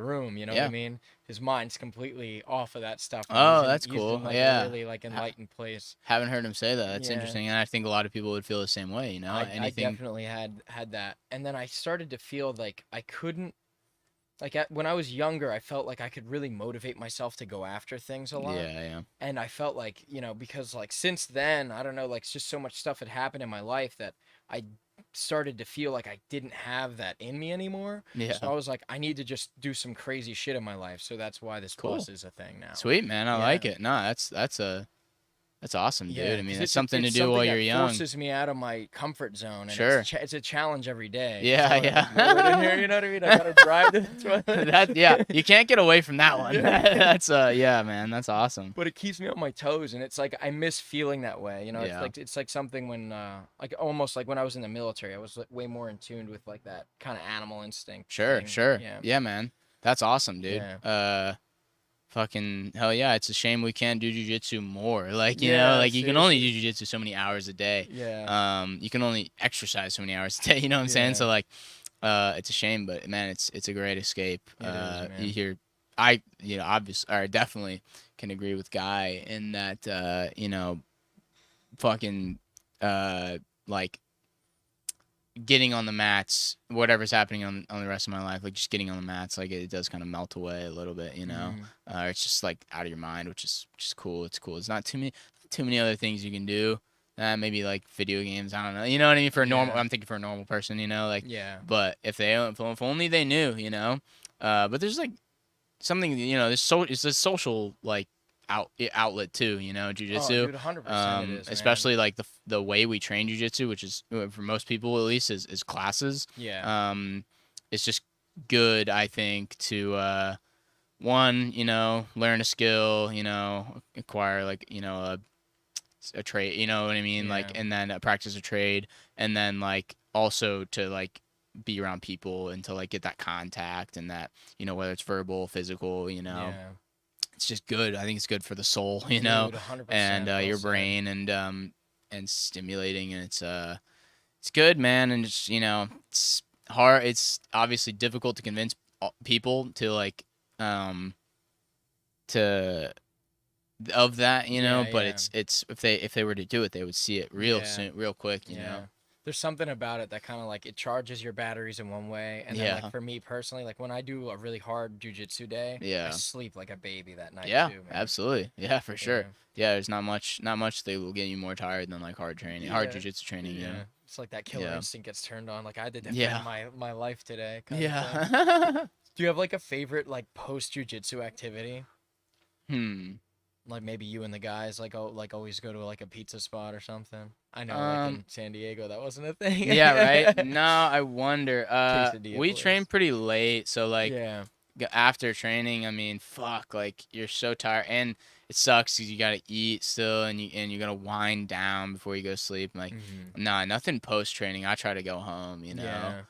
S1: room, what I mean, his mind's completely off of that stuff.
S2: That's cool.
S1: He's in, like, a really like enlightened place.
S2: Haven't heard him say that. That's interesting, and I think a lot of people would feel the same way.
S1: I definitely had that, and then I started to feel like I couldn't. Like when I was younger, I felt like I could really motivate myself to go after things a lot.
S2: Yeah.
S1: And I felt like, because like since then, I don't know, like just so much stuff had happened in my life that I started to feel like I didn't have that in me anymore.
S2: Yeah.
S1: So I was like, I need to just do some crazy shit in my life. So that's why this bus is a thing now.
S2: Sweet, man. I like it. No, that's awesome, dude. I mean, it's something to do while you're young.
S1: It forces me out of my comfort zone. And
S2: Sure.
S1: It's a challenge every day.
S2: Yeah.
S1: In here, you know what I mean? I gotta drive
S2: to you can't get away from that one. That's man, that's awesome.
S1: But it keeps me on my toes, and it's like I miss feeling that way. It's like something when like almost like when I was in the military, I was like, way more in tune with like that kind of animal instinct.
S2: Sure.
S1: thing.
S2: Yeah, man. That's awesome, dude.
S1: Yeah.
S2: Fucking hell yeah, it's a shame we can't do jiu-jitsu more. Like, you can only do jiu-jitsu so many hours a day.
S1: Yeah.
S2: You can only exercise so many hours a day, you know what I'm saying? So like it's a shame, but man, it's a great escape. You hear obviously or definitely can agree with Guy in that fucking like getting on the mats, whatever's happening on the rest of my life, like just getting on the mats, like it does kind of melt away a little bit, it's just like out of your mind, which is just cool. It's cool. It's not too many other things you can do. Maybe like video games. I don't know. You know what I mean? For a normal, I'm thinking for a normal person, like, but if only they knew, but there's like something, it's a social like outlet too, jiu-jitsu.
S1: Oh, dude, 100% it is,
S2: especially like the way we train jiu-jitsu, which is for most people at least is classes. It's just good, I think, to one, learn a skill, acquire like a trade, you know what I mean, like, and then practice a trade, and then like also to like be around people and to like get that contact and that, whether it's verbal, physical, it's just good. I think it's good for the soul,
S1: Dude, 100%,
S2: and your brain, and stimulating, and it's good, man. And just, it's hard. It's obviously difficult to convince people to like of that, but it's if they were to do it, they would see it real soon, real quick, know.
S1: There's something about it that kind of like it charges your batteries in one way, and then like for me personally, like when I do a really hard jujitsu day, I sleep like a baby that night too, man.
S2: Absolutely. Yeah, for sure. Yeah, there's not much that will get you more tired than like hard training, hard jujitsu training.
S1: Yeah, it's like that killer instinct gets turned on. Like I had to defend my life today.
S2: Yeah.
S1: Do you have like a favorite like post jujitsu activity? Like maybe you and the guys like always go to like a pizza spot or something. I know like in San Diego that wasn't a thing.
S2: Yeah, right. No, I wonder. We
S1: place.
S2: train pretty late, so like after training, I mean, fuck, like you're so tired, and it sucks because you gotta eat still, and you gotta wind down before you go to sleep. Like, nah, nothing post training. I try to go home, you know.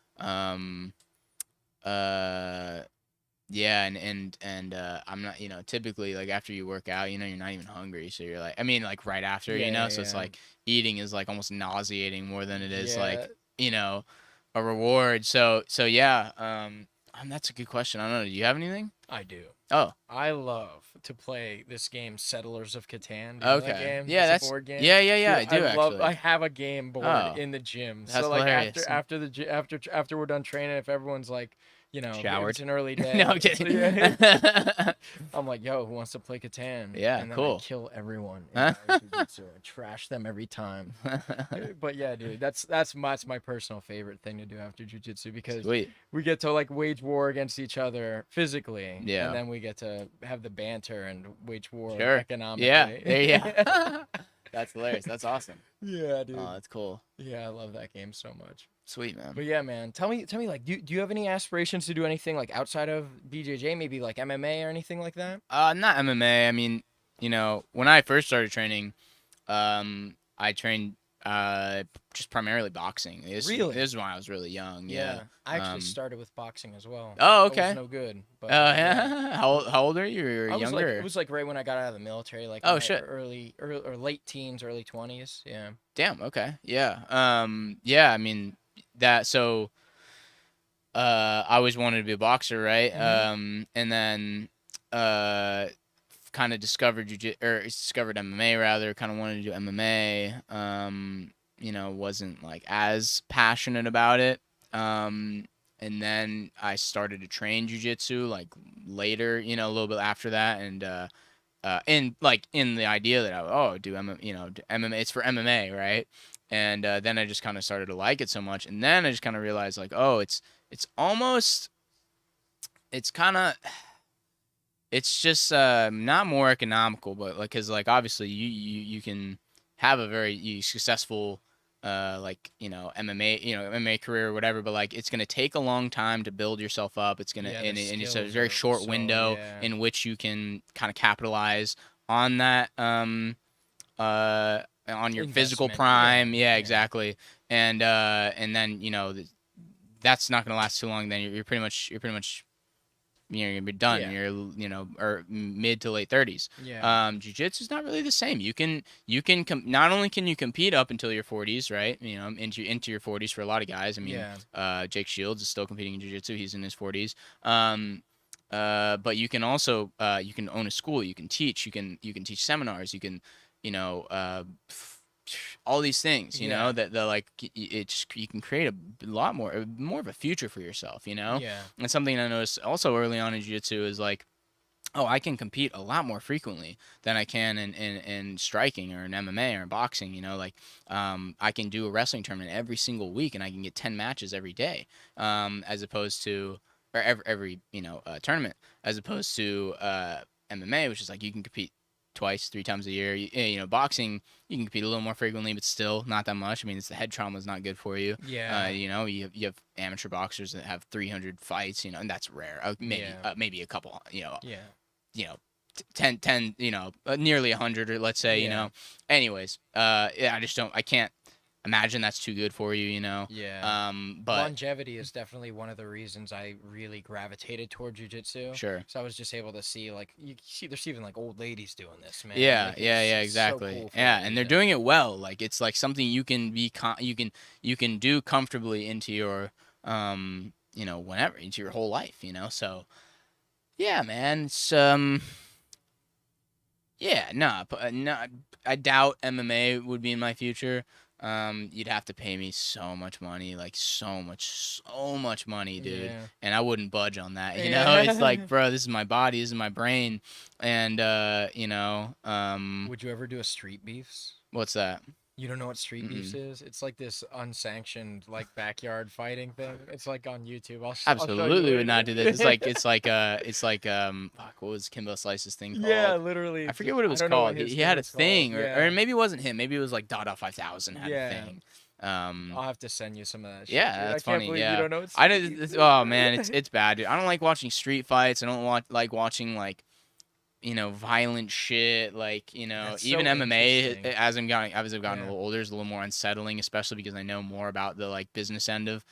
S2: Yeah, and I'm not, you know, typically like after you work out, you know, you're not even hungry, so you're like, I mean, like right after, you know, so it's like eating is like almost nauseating more than it is like, you know, a reward. So yeah, that's a good question. I don't know. Do you have anything?
S1: I do.
S2: Oh,
S1: I love to play this game, Settlers of Catan. Do you know that game?
S2: Yeah,
S1: it's a board game.
S2: Yeah,
S1: Dude,
S2: I do actually.
S1: I have a game board in the gym.
S2: That's
S1: so like
S2: hilarious.
S1: after we're done training, if everyone's like, you know,
S2: showered.
S1: It's an early day.
S2: No, I'm kidding.
S1: I'm like, yo, who wants to play Catan?
S2: Yeah,
S1: and then
S2: cool.
S1: I kill everyone in my jiu-jitsu and trash them every time. But yeah, dude, that's my personal favorite thing to do after jiu-jitsu because we get to like wage war against each other physically, and then we get to have the banter and wage war economically.
S2: Yeah. That's hilarious. That's awesome.
S1: Yeah, dude.
S2: Oh, that's cool.
S1: Yeah, I love that game so much.
S2: Sweet, man.
S1: But yeah, man, tell me, like, do you have any aspirations to do anything like outside of BJJ, maybe like MMA or anything like that?
S2: Not MMA. I mean, you know, when I first started training, I trained just primarily boxing.
S1: Really?
S2: This is when I was really young. Yeah.
S1: I actually started with boxing as well.
S2: Oh, okay.
S1: I was no good. But,
S2: yeah. How old are you? You're younger?
S1: It was like right when I got out of the military, like early or late teens, early 20s. Yeah.
S2: Damn. Okay. Yeah. Yeah. I mean that. So, I always wanted to be a boxer, right? And then, kind of discovered MMA rather. Kind of wanted to do MMA. You know, wasn't like as passionate about it. And then I started to train jiu-jitsu like later, you know, a little bit after that, and in the idea that I would do MMA, it's for MMA, right? And then I just kind of started to like it so much, and then I just kind of realized like, oh, it's just not more economical, but like, cause like obviously you can have a very successful like, you know, MMA career or whatever, but like it's gonna take a long time to build yourself up. It's gonna and it's a very short window in which you can kind of capitalize on that on your physical prime. Yeah, exactly. And then, you know, that's not gonna last too long. Then you're pretty much you're gonna be done. You're, you know, or mid to late 30s. Jiu-jitsu is not really the same. You can not only can you compete up until your 40s, right? You know, into your 40s for a lot of guys. I mean, Jake Shields is still competing in jiu-jitsu. He's in his 40s. But you can also you can own a school. You can teach. You can teach seminars. You can, you know, all these things, you know, that like you can create a lot more of a future for yourself, you know. And something I noticed also early on in jiu-jitsu is like, oh, I can compete a lot more frequently than I can in striking or in MMA or in boxing, you know. Like, I can do a wrestling tournament every single week and I can get 10 matches every day, as opposed to, or every you know, tournament, as opposed to MMA, which is like you can compete twice, 3 times a year. You know, boxing, you can compete a little more frequently, but still not that much. I mean, it's the head trauma is not good for you. You know, you have amateur boxers that have 300 fights, you know, and that's rare. Maybe a couple, you know. You know, 10, you know, nearly 100, or let's say, you know. Anyways, I can't imagine that's too good for you, you know. But
S1: longevity is definitely one of the reasons I really gravitated toward jiu-jitsu.
S2: Sure.
S1: So I was just able to see, like, there's even like old ladies doing this, man.
S2: Exactly. So cool, and they're doing it well. Like, it's like something you can you can do comfortably into your you know, whenever, into your whole life, you know. So yeah, man, it's I doubt MMA would be in my future. you'd have to pay me so much money, like so much money, dude.
S1: Yeah.
S2: And I wouldn't budge on that. You know,
S1: Yeah.
S2: it's like, bro, this is my body, this is my brain. And you know,
S1: Would you ever do a street beefs?
S2: what's that?
S1: You don't know what street beefs is? It's like this unsanctioned, like backyard fighting thing. It's like on YouTube. I'll show
S2: Absolutely
S1: you
S2: would not
S1: later.
S2: do this. It's like fuck, what was Kimbo Slice's thing called?
S1: Yeah, literally.
S2: I forget what it was
S1: I don't know what
S2: called.
S1: his
S2: He
S1: thing
S2: had a
S1: was called.
S2: thing,
S1: Yeah.
S2: or maybe it wasn't him. Maybe it was like Dada 5000 had a
S1: Yeah.
S2: thing.
S1: I'll have to send you some of that shit.
S2: Yeah,
S1: dude.
S2: that's
S1: I can't
S2: funny.
S1: believe
S2: Yeah,
S1: you don't know what
S2: I
S1: street
S2: did.
S1: beefs
S2: Oh
S1: is.
S2: man, it's bad, dude. I don't like watching street fights. I don't like watching like, you know, violent shit. Like, you know,
S1: That's
S2: even
S1: so
S2: MMA
S1: interesting.
S2: as I've gotten a
S1: Yeah.
S2: little older is a little more unsettling, especially because I know more about the like business end of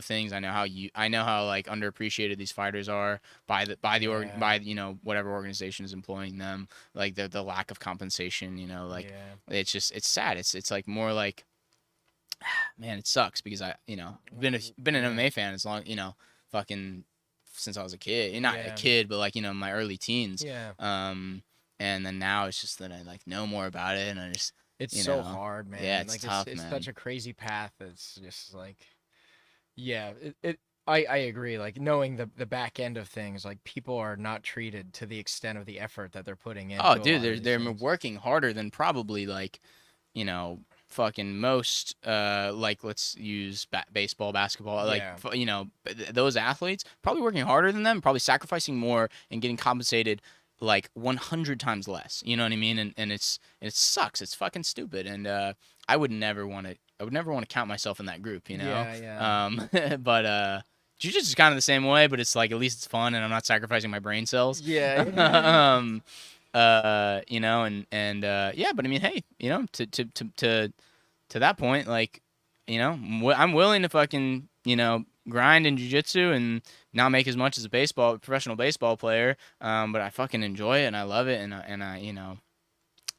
S2: things. I know how like underappreciated these fighters are by
S1: Yeah.
S2: you know, whatever organization is employing them. Like the lack of compensation. You know, like
S1: Yeah.
S2: it's sad. It's like more like, man, it sucks because I, you know, been an
S1: Yeah.
S2: MMA fan as long, you know, fucking since I was a kid. Not a
S1: Yeah.
S2: kid, but like, you know, my early teens.
S1: Yeah.
S2: And then now it's just that I like know more about it, and I just,
S1: It's
S2: you
S1: so
S2: know,
S1: hard, man.
S2: yeah, it's
S1: like
S2: tough,
S1: it's
S2: man.
S1: such a crazy path. It's just like, yeah, I agree. Like knowing the back end of things, like people are not treated to the extent of the effort that they're putting in.
S2: Oh, dude, they're working harder than probably like, you know, fucking most like let's use baseball, basketball, like
S1: Yeah.
S2: you know, those athletes probably working harder than them, probably sacrificing more and getting compensated like 100 times less. You know what I mean? And it sucks. It's fucking stupid. And I would never want to count myself in that group, you know?
S1: Yeah.
S2: But Jiu-Jitsu is kind of the same way, but it's like at least it's fun and I'm not sacrificing my brain cells.
S1: Yeah.
S2: You know, and yeah, but I mean, hey, you know, to that point, like, you know, I'm willing to fucking, you know, grind in jiu-jitsu and not make as much as a professional baseball player, but I fucking enjoy it and I love it, and I you know,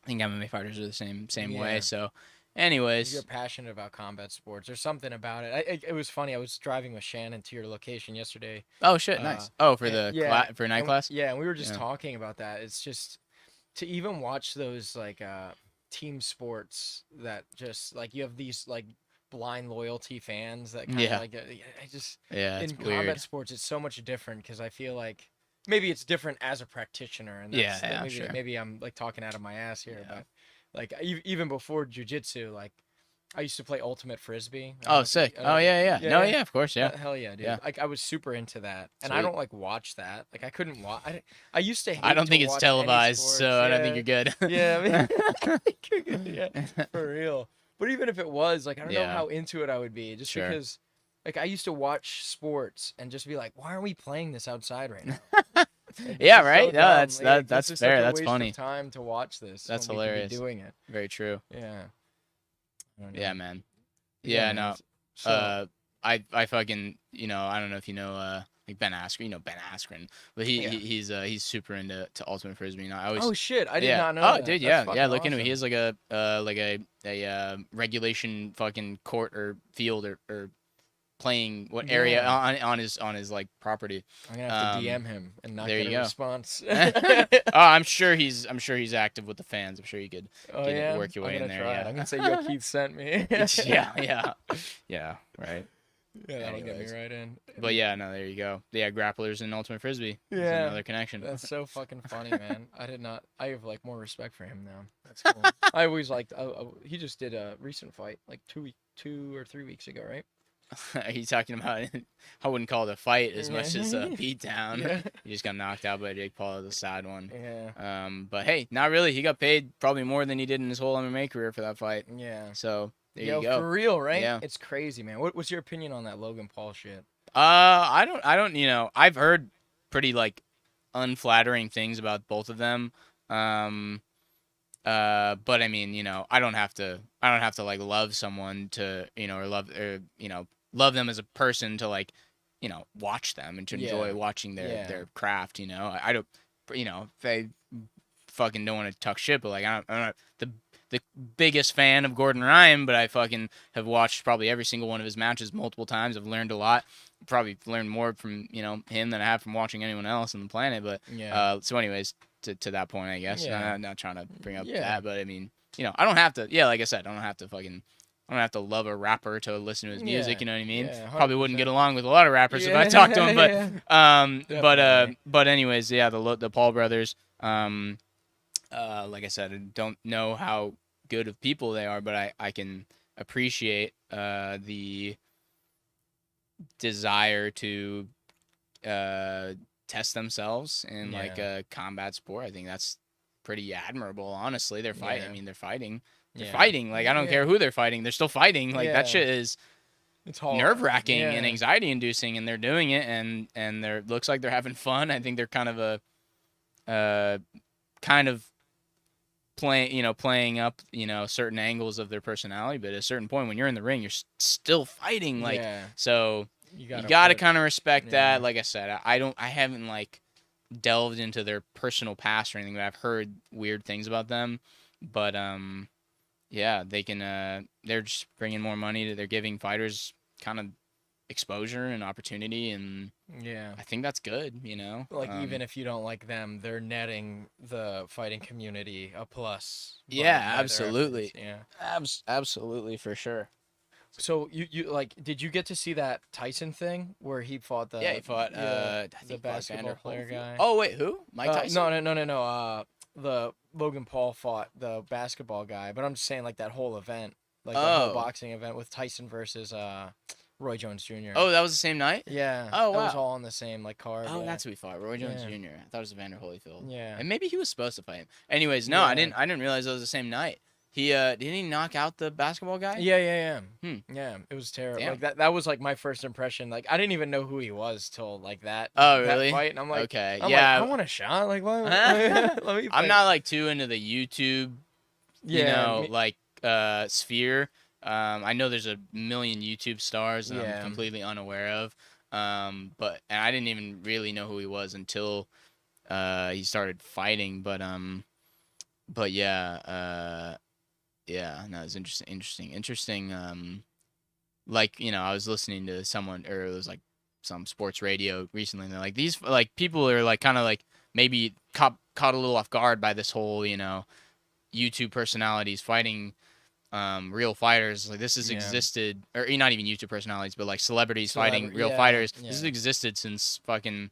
S2: I think MMA fighters are the same way.
S1: Yeah.
S2: So, anyways,
S1: You're passionate about combat sports. There's something about it. It was funny. I was driving with Shannon to your location yesterday.
S2: oh shit, nice. Oh, for
S1: and-
S2: the
S1: yeah,
S2: for night
S1: and-
S2: class.
S1: Yeah, and we were just
S2: Yeah.
S1: talking about that. It's just to even watch those like team sports that just like you have these like blind loyalty fans that kind of
S2: Yeah.
S1: like I just
S2: Yeah, it's
S1: in
S2: weird.
S1: combat sports it's so much different because I feel like maybe it's different as a practitioner and
S2: Yeah,
S1: maybe,
S2: sure.
S1: maybe I'm like talking out of my ass here,
S2: Yeah.
S1: but like even before jiu-jitsu, like I used to play ultimate frisbee. I don't know
S2: Oh,
S1: if you-
S2: sick.
S1: I don't
S2: Oh
S1: know-
S2: yeah. No, yeah, of course, yeah.
S1: Hell yeah, dude.
S2: Yeah.
S1: Like I was super into that, and I
S2: Sweet.
S1: don't like watch that. Like I couldn't watch. I used to. Hate
S2: I don't
S1: to
S2: think it's
S1: watch any
S2: televised,
S1: sports.
S2: so I don't think you're good.
S1: Yeah, I mean, yeah, for real. But even if it was, like, I don't know
S2: Yeah.
S1: how into it I would be, just
S2: Sure.
S1: because, like, I used to watch sports and just be like, why aren't we playing this outside right now? Like, this
S2: Yeah,
S1: is so
S2: right? No,
S1: dumb.
S2: that's-
S1: Like,
S2: that's
S1: this is
S2: fair.
S1: such a
S2: That's
S1: waste
S2: funny.
S1: of time to watch this.
S2: That's
S1: when we could be
S2: hilarious.
S1: doing it.
S2: Very true.
S1: Yeah. I don't know.
S2: Yeah, man. Yeah,
S1: man.
S2: no.
S1: So,
S2: I fucking, you know, I don't know if you know like Ben Askren, you know Ben Askren, but
S1: Yeah.
S2: he's super into ultimate frisbee. You know, I always
S1: oh shit, I did
S2: yeah.
S1: not know
S2: Oh,
S1: that.
S2: dude,
S1: That's
S2: yeah,
S1: fucking
S2: look into it. He
S1: awesome.
S2: has like a regulation fucking court or field or playing what area
S1: Yeah.
S2: on his like property.
S1: I'm gonna have to DM him and not
S2: there
S1: get
S2: you
S1: a
S2: go.
S1: response.
S2: Oh, I'm sure he's active with the fans. I'm sure you could
S1: Oh
S2: Get it-
S1: yeah,
S2: work your way
S1: I'm
S2: in
S1: gonna
S2: there,
S1: try it.
S2: yeah.
S1: I'm gonna say, yo, Keith sent me.
S2: yeah, right.
S1: Yeah, that'll get
S2: Anyways.
S1: me right in.
S2: But yeah, no, there you go. Yeah, grapplers and ultimate frisbee. There's
S1: Yeah.
S2: another connection.
S1: That's so fucking funny, man. I did not. I have like more respect for him now. That's cool. I always liked. He just did a recent fight like 2 or 3 weeks ago, right?
S2: Are you talking about? I wouldn't call it a fight as much as a beatdown.
S1: Yeah.
S2: He just got knocked out by Jake Paul. It was a sad one.
S1: Yeah.
S2: But hey, not really. He got paid probably more than he did in his whole MMA career for that fight.
S1: Yeah.
S2: So there
S1: Yo,
S2: you go.
S1: for real, right?
S2: Yeah.
S1: It's crazy, man. What's your opinion on that Logan Paul shit?
S2: I don't. You know, I've heard pretty like unflattering things about both of them. But I mean, you know, I don't have to like love someone to, you know, love them as a person to like, you know, watch them and to enjoy
S1: Yeah.
S2: watching
S1: Yeah.
S2: their craft. You know, I don't, you know, if I fucking don't want to talk shit, but like I'm not the biggest fan of Gordon Ryan, but I fucking have watched probably every single one of his matches multiple times. I've learned a lot. Probably learned more from, you know, him than I have from watching anyone else on the planet. But
S1: Yeah.
S2: so anyways, to that point, I guess.
S1: Yeah.
S2: I'm not trying to bring up
S1: Yeah.
S2: that, but I mean, you know, I don't have to. Yeah, like I said, I don't have to fucking I don't have to love a rapper to listen to his music.
S1: Yeah.
S2: You know what I mean?
S1: Yeah,
S2: Probably wouldn't
S1: 100%.
S2: get along with a lot of rappers if I
S1: Yeah.
S2: talked to him. But
S1: Definitely.
S2: but anyways, yeah, the Paul brothers. Like I said, I don't know how good of people they are, but I can appreciate the desire to test themselves in like a combat sport. I think that's pretty admirable. Honestly, they're fighting.
S1: Yeah.
S2: I mean, they're fighting. They're
S1: Yeah.
S2: fighting. Like I don't care who they're fighting. They're still fighting. Like that
S1: Yeah.
S2: shit is
S1: It's hard.
S2: nerve-wracking
S1: Yeah.
S2: and anxiety-inducing, and they're doing it, and they're looks like they're having fun. I think they're kind of playing up, certain angles of their personality. But at a certain point, when you're in the ring, you're still fighting. Like so, you gotta kind of respect that. Like I said, I haven't like delved into their personal past or anything, but I've heard weird things about them. But yeah, they can. They're just bringing more money. They're giving fighters kind of exposure and opportunity, and I think that's good.
S1: Like even if you don't like them, they're netting the fighting community a plus.
S2: Yeah,
S1: by their
S2: absolutely.
S1: efforts. Yeah.
S2: Absolutely, for sure.
S1: So you like, did you get to see that Tyson thing where he fought the
S2: He fought
S1: the
S2: I think
S1: basketball
S2: Evander
S1: player guy?
S2: Oh wait, who? Mike Tyson?
S1: No. The Logan Paul fought the basketball guy, but I'm just saying like that whole event, like the whole boxing event with Tyson versus Roy Jones Jr.
S2: Oh, that was the same night?
S1: Yeah.
S2: Oh,
S1: That
S2: wow.
S1: was all on the same like card.
S2: Oh,
S1: yeah.
S2: that's who he fought. Roy Jones
S1: Yeah.
S2: Jr. I thought it was Evander Holyfield.
S1: Yeah.
S2: And maybe he was supposed to fight him. Anyways, no, I
S1: Yeah.
S2: didn't realize it was the same night. He didn't he knock out the basketball guy?
S1: Yeah.
S2: Hmm.
S1: Yeah, it was terrible.
S2: Damn.
S1: Like that was like my first impression. Like I didn't even know who he was till like that.
S2: Oh,
S1: that
S2: really?
S1: fight, and I'm like,
S2: Okay.
S1: I'm
S2: yeah.
S1: like, I want a shot. Like what? Let me.
S2: I'm not like too into the YouTube,
S1: Yeah.
S2: sphere. I know there's a million YouTube stars that
S1: Yeah.
S2: I'm completely unaware of. And I didn't even really know who he was until he started fighting. But yeah, no, it's interesting. Like, I was listening to someone, or it was like some sports radio recently, and they're like, these like people are like kind of like maybe caught a little off guard by this whole, YouTube personalities fighting real fighters. Like this has existed, or not even YouTube personalities, but like celebrities fighting real fighters.
S1: Yeah.
S2: This has existed since fucking,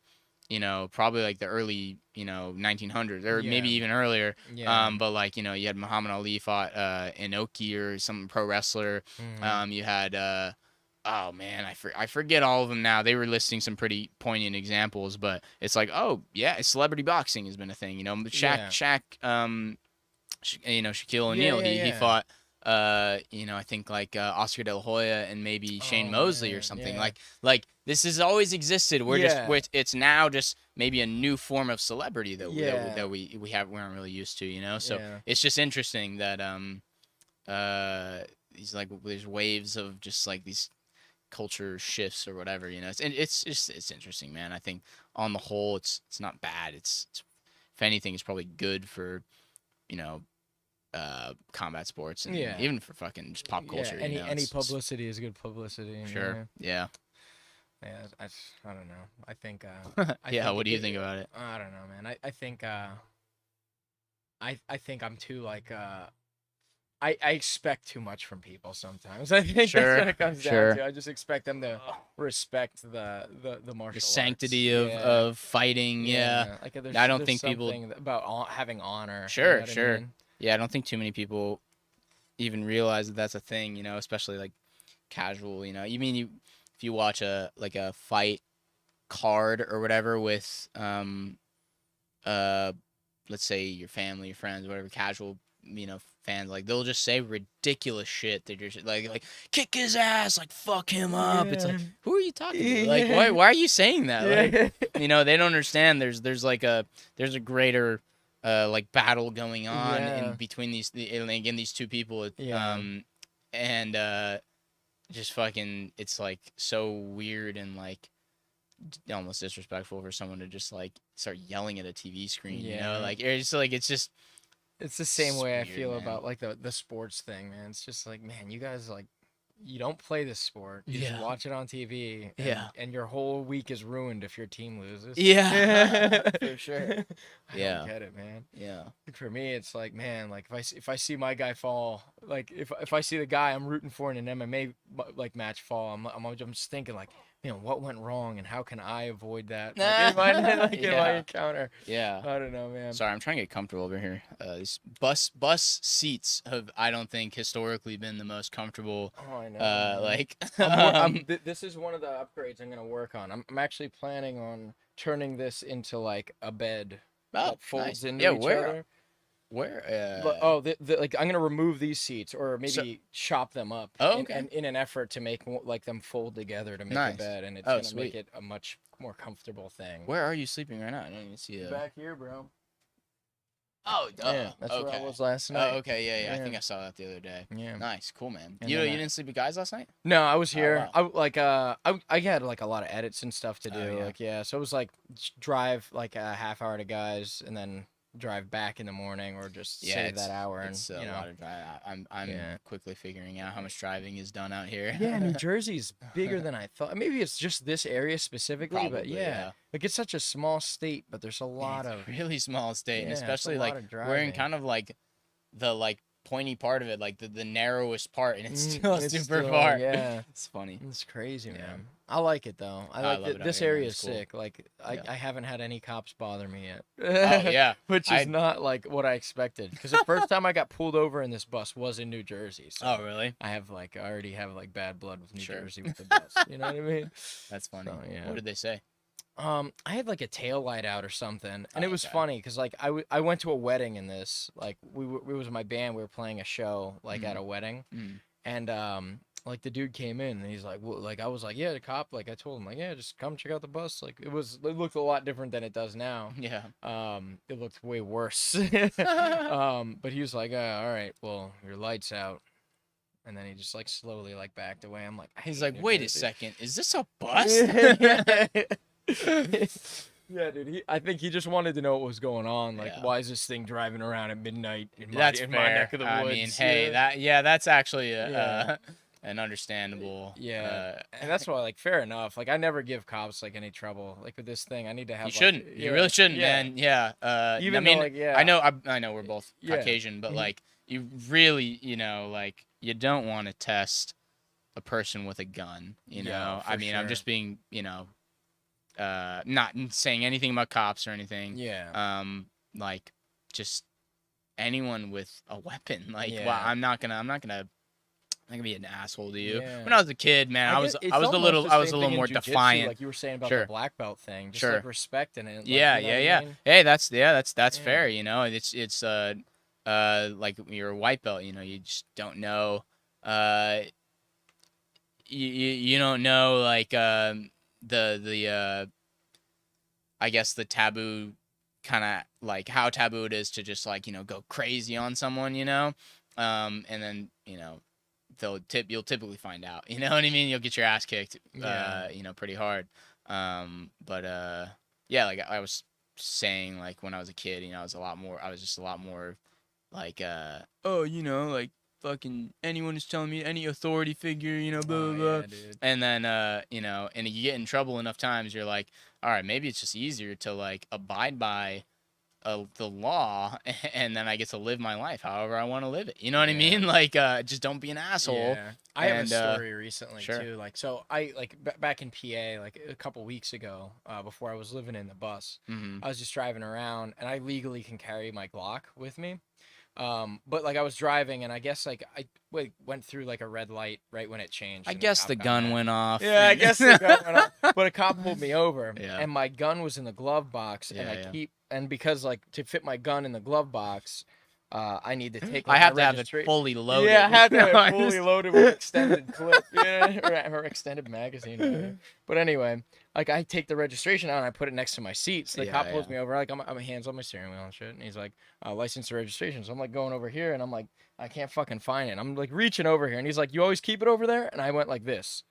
S2: probably like the early, 1900s, or maybe even earlier.
S1: Yeah.
S2: But like, you had Muhammad Ali fought Inoki or some pro wrestler. You had oh man, I forget all of them now. They were listing some pretty poignant examples, but it's like, oh yeah, celebrity boxing has been a thing. Shaq Shaquille O'Neal, he fought I think like Oscar De La Hoya and maybe Shane Mosley or something. Like this has always existed. It's now just maybe a new form of celebrity that we aren't really used to, so it's just interesting that there's waves of just like these culture shifts or whatever, it's interesting, man. I think on the whole it's not bad. It's if anything, it's probably good for combat sports and even for fucking just pop culture.
S1: Any publicity is good publicity.
S2: Sure. Yeah.
S1: Yeah. I don't know. I think.
S2: What do you think about it?
S1: I don't know, man. I think. I think I'm too like. I expect too much from people sometimes. I think that's what it comes down to. I just expect them to respect the martial arts.
S2: Sanctity of fighting. Yeah.
S1: Like
S2: I don't think people
S1: about having honor.
S2: Sure.
S1: You know what I mean?
S2: Yeah, I don't think too many people even realize that that's a thing, especially like casual, if you watch a fight card or whatever with let's say your family, your friends, whatever, casual, fans, like they'll just say ridiculous shit. They're just like kick his ass, like fuck him up. It's like, who are you talking to? Like why are you saying that? Like, they don't understand there's a greater like battle going on in between these two people, and just fucking, it's like so weird and like almost disrespectful for someone to just like start yelling at a TV screen. Like it's the
S1: same way
S2: weird,
S1: I feel
S2: man.
S1: about like the sports thing, man. It's just like, man, you guys like you don't play this sport. You just
S2: Yeah.
S1: watch it on TV. And,
S2: Yeah.
S1: and your whole week is ruined if your team loses.
S2: Yeah. For sure.
S1: I
S2: Yeah.
S1: don't get it, man.
S2: Yeah.
S1: For me, it's like, man, like if I see my guy fall, like if I see the guy I'm rooting for in an MMA like match fall, I'm just thinking like, man, what went wrong and how can I avoid that in my encounter?
S2: Yeah.
S1: I don't know, man.
S2: Sorry, I'm trying to get comfortable over here. These bus seats have, I don't think, historically been the most comfortable.
S1: Oh, I know.
S2: Like,
S1: this is one of the upgrades I'm gonna work on. I'm actually planning on turning this into like a bed that folds
S2: nice.
S1: into each other.
S2: Where?
S1: Like I'm gonna remove these seats or maybe chop them up. In an effort to make like them fold together to make a bed, and it's gonna make it a much more comfortable thing.
S2: Where are you sleeping right now? I don't even see it.
S1: Back here, bro.
S2: Oh,
S1: yeah, that's where I was last night.
S2: Oh, okay, yeah. I think I saw that the other day.
S1: Yeah.
S2: Nice, cool, man.
S1: And
S2: You didn't sleep with guys last night?
S1: No, I was here.
S2: Oh,
S1: wow. I had like a lot of edits and stuff to do.
S2: Oh, yeah.
S1: So it was like drive like a half hour to guys and then drive back in the morning or just save that hour.
S2: It's
S1: and
S2: a lot of drive. I'm quickly figuring out how much driving is done out here.
S1: Yeah, New Jersey's bigger than I thought. Maybe it's just this area specifically,
S2: Probably,
S1: but yeah. Like it's such a small state, but there's a lot of
S2: really small state, and
S1: Yeah,
S2: especially
S1: it's a lot
S2: like
S1: of
S2: we're in
S1: driving.
S2: kind of like the pointy part of it, like the narrowest part, and it's still
S1: it's
S2: super
S1: still-
S2: far.
S1: Yeah.
S2: It's funny.
S1: It's crazy,
S2: Yeah.
S1: man. I like it though. I
S2: love
S1: like
S2: it out
S1: this
S2: here, man.
S1: area
S2: It's
S1: is
S2: cool.
S1: sick. Like
S2: Yeah.
S1: I haven't had any cops bother me yet.
S2: Oh yeah,
S1: Which is not like what I expected. Because the first time I got pulled over in this bus was in New Jersey. So
S2: Oh really?
S1: I already have like bad blood with New
S2: Sure.
S1: Jersey with the bus. You know what I mean?
S2: That's funny.
S1: So, yeah.
S2: What did they say?
S1: I had like a tail light out or something, and
S2: Oh,
S1: it was
S2: okay.
S1: funny because like I went to a wedding in this. Like it was my band. We were playing a show like at a wedding,
S2: Mm.
S1: and like the dude came in and he's like, well, like I was like, yeah, the cop. Like I told him like, yeah, just come check out the bus. Like it looked a lot different than it does now.
S2: Yeah.
S1: It looked way worse. But he was like, all right, well, your light's out. And then he just like slowly like backed away. I'm like,
S2: He's
S1: hate
S2: like,
S1: New
S2: wait a
S1: Jersey."
S2: second, is this a bus?
S1: Yeah, dude. I think he just wanted to know what was going on. Like,
S2: Yeah.
S1: why is this thing driving around at midnight in my,
S2: That's
S1: in
S2: fair.
S1: my neck of the woods?
S2: I mean, hey, that's actually
S1: Yeah.
S2: an understandable.
S1: Yeah, and that's why, like, fair enough. Like, I never give cops like any trouble. Like with this thing, I need to have.
S2: You
S1: like,
S2: shouldn't. You really shouldn't, man. Yeah.
S1: Even
S2: I mean,
S1: though, like, yeah.
S2: I know we're both
S1: Yeah.
S2: Caucasian, but
S1: Mhm.
S2: like, you really, like, you don't want to test a person with a gun. You
S1: Yeah,
S2: know,
S1: for
S2: I mean, I'm
S1: sure.
S2: just being, not saying anything about cops or anything.
S1: Yeah.
S2: Like, just anyone with a weapon. Like, well,
S1: Yeah.
S2: I'm not gonna be an asshole to you.
S1: Yeah.
S2: When I was a kid, man, I was
S1: guess it's
S2: a
S1: almost
S2: little
S1: the
S2: I was a
S1: same
S2: little
S1: thing in
S2: more
S1: jiu-jitsu,
S2: defiant.
S1: like you were saying about
S2: Sure.
S1: the black belt thing. Just
S2: Sure.
S1: like respecting it. Like,
S2: Yeah,
S1: you know what I
S2: yeah.
S1: mean?
S2: Hey, that's fair.
S1: Yeah.
S2: You know, it's like you're a white belt. You know, you just don't know. You don't know like the I guess the taboo kind of like how taboo it is to just like go crazy on someone. And then you'll typically find out. You know what I mean? You'll get your ass kicked.
S1: Yeah.
S2: Pretty hard. But yeah, like I was saying, like when I was a kid, I was just a lot more like like fucking anyone who's telling me any authority figure, blah blah blah.
S1: Yeah, dude.
S2: And then and you get in trouble enough times, you're like, all right, maybe it's just easier to like abide by the law, and then I get to live my life however I want to live it. You know what I mean? Like, just don't be an asshole.
S1: Yeah. I have a
S2: And,
S1: story recently
S2: sure.
S1: too. Like, so I like back in PA, like a couple weeks ago, before I was living in the bus,
S2: Mm-hmm.
S1: I was just driving around, and I legally can carry my Glock with me. But like I was driving, and I guess like I went through like a red light right when it changed.
S2: I
S1: and
S2: guess
S1: cop
S2: the
S1: got
S2: gun
S1: mad.
S2: went off.
S1: Yeah, I guess the gun went off. But a cop pulled me over,
S2: Yeah.
S1: and my gun was in the glove box, and because like to fit my gun in the glove box, I need to take. Like,
S2: I have
S1: my
S2: to have it
S1: registration.
S2: fully loaded.
S1: Yeah, I had to have
S2: No,
S1: it fully loaded with extended clip, or extended magazine. Whatever. But anyway, like I take the registration out and I put it next to my seat. So the cop pulls me over, like I'm hands on my steering wheel and shit, and he's like, "License and registration." So I'm like going over here, and I'm like, I can't fucking find it. I'm like reaching over here, and he's like, "You always keep it over there?" And I went like this.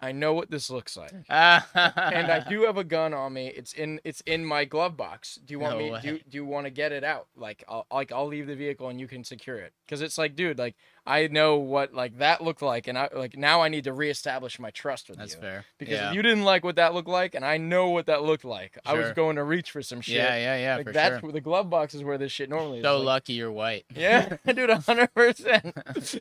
S1: I know what this looks like. And I do have a gun on me. It's in my glove box. Do you want
S2: No
S1: me
S2: way.
S1: do you want to get it out? Like I'll leave the vehicle and you can secure it. Cuz it's like, dude, like I know what like that looked like, and I like now I need to reestablish my trust with
S2: That's
S1: you.
S2: fair.
S1: Because
S2: Yeah.
S1: if you didn't like what that looked like, and I know what that looked like, I was
S2: Sure.
S1: going to reach for some shit.
S2: Yeah,
S1: Like
S2: for
S1: that's
S2: sure.
S1: where the glove box is, where this shit normally is.
S2: So
S1: Like,
S2: lucky you're white.
S1: yeah, dude, 100%.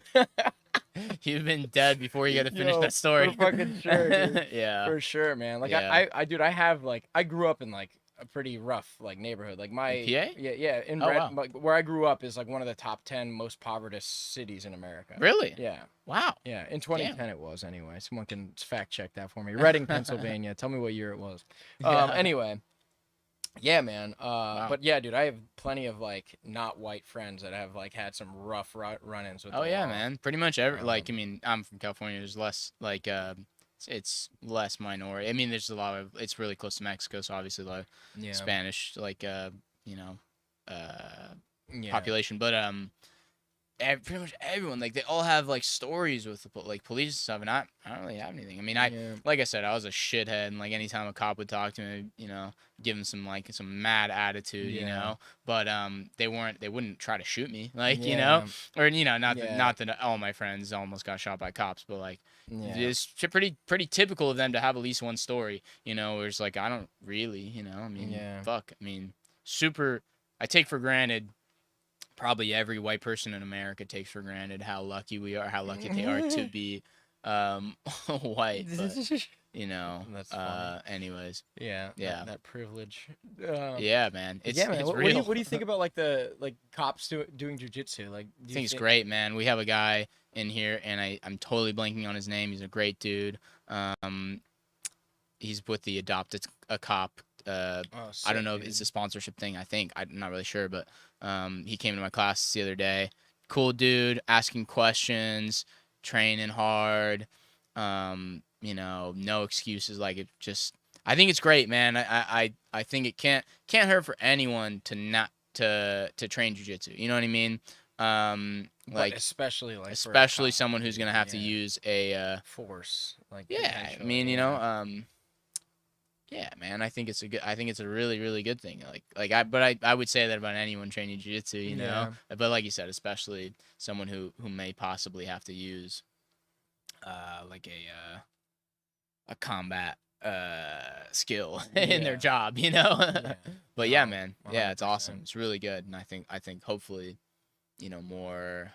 S2: You've been dead before you got to finish
S1: Yo,
S2: that story.
S1: for fucking sure, dude.
S2: Yeah.
S1: For sure, man. Like
S2: Yeah.
S1: dude, I have like I grew up in like a pretty rough like neighborhood. Like my
S2: PA?
S1: yeah, in
S2: Oh, wow.
S1: like where I grew up is like one of the top 10 most povertest cities in America.
S2: Really?
S1: Yeah.
S2: Wow.
S1: Yeah, in 2010 it was anyway. Someone can fact check that for me. Reading, Pennsylvania. Tell me what year it was.
S2: Yeah.
S1: Anyway. Yeah, man.
S2: Wow.
S1: But yeah, dude, I have plenty of like not white friends that have like had some rough run-ins with
S2: Oh
S1: the
S2: yeah,
S1: law.
S2: man. Pretty much like I mean, I'm from California. There's less like it's less minority. I mean, there's a lot of it's really close to Mexico, so obviously a lot of
S1: Yeah.
S2: Spanish like you know
S1: Yeah.
S2: population, but pretty much everyone like they all have like stories with the like police and stuff, and I don't really have anything. I mean,
S1: Yeah.
S2: like I said, I was a shithead, and like anytime a cop would talk to me, give him some like some mad attitude,
S1: Yeah.
S2: but they wouldn't try to shoot me, like
S1: Yeah.
S2: or not
S1: Yeah.
S2: that all my friends almost got shot by cops, but like
S1: Yeah.
S2: it's pretty typical of them to have at least one story, where it's like I don't really, I mean,
S1: Yeah.
S2: fuck, I mean, I take for granted. Probably every white person in America takes for granted how lucky we are, how lucky they are to be white. But,
S1: That's funny.
S2: anyways,
S1: Yeah.
S2: Yeah.
S1: That privilege.
S2: Yeah, man, it's
S1: yeah, man.
S2: it's
S1: What
S2: real.
S1: do you think about like the like cops doing jujitsu? Like, do
S2: I
S1: you
S2: think it's great, man. We have a guy in here, and I'm totally blanking on his name. He's a great dude. He's with the Adopt a Cop.
S1: Oh,
S2: I don't know if
S1: sick,
S2: it's
S1: dude.
S2: a sponsorship thing. I think I'm not really sure, but he came to my class the other day. Cool dude, asking questions, training hard. No excuses. Like it just, I think it's great, man. I think it can't hurt for anyone to not to train jujitsu. You know what I mean?
S1: But
S2: Like
S1: especially like for a
S2: especially
S1: cop,
S2: someone who's gonna have to
S1: yeah.
S2: use a
S1: force. Like
S2: yeah. I
S1: potentially,
S2: mean,
S1: yeah.
S2: yeah, man. I think it's a really, really good thing. I would say that about anyone training jiu-jitsu,
S1: Yeah.
S2: But like you said, especially someone who may possibly have to use, like a combat skill in their
S1: Yeah.
S2: job,
S1: Yeah.
S2: But yeah,
S1: No,
S2: man. Yeah, it's awesome.
S1: 100%.
S2: It's really good, and I think hopefully, more.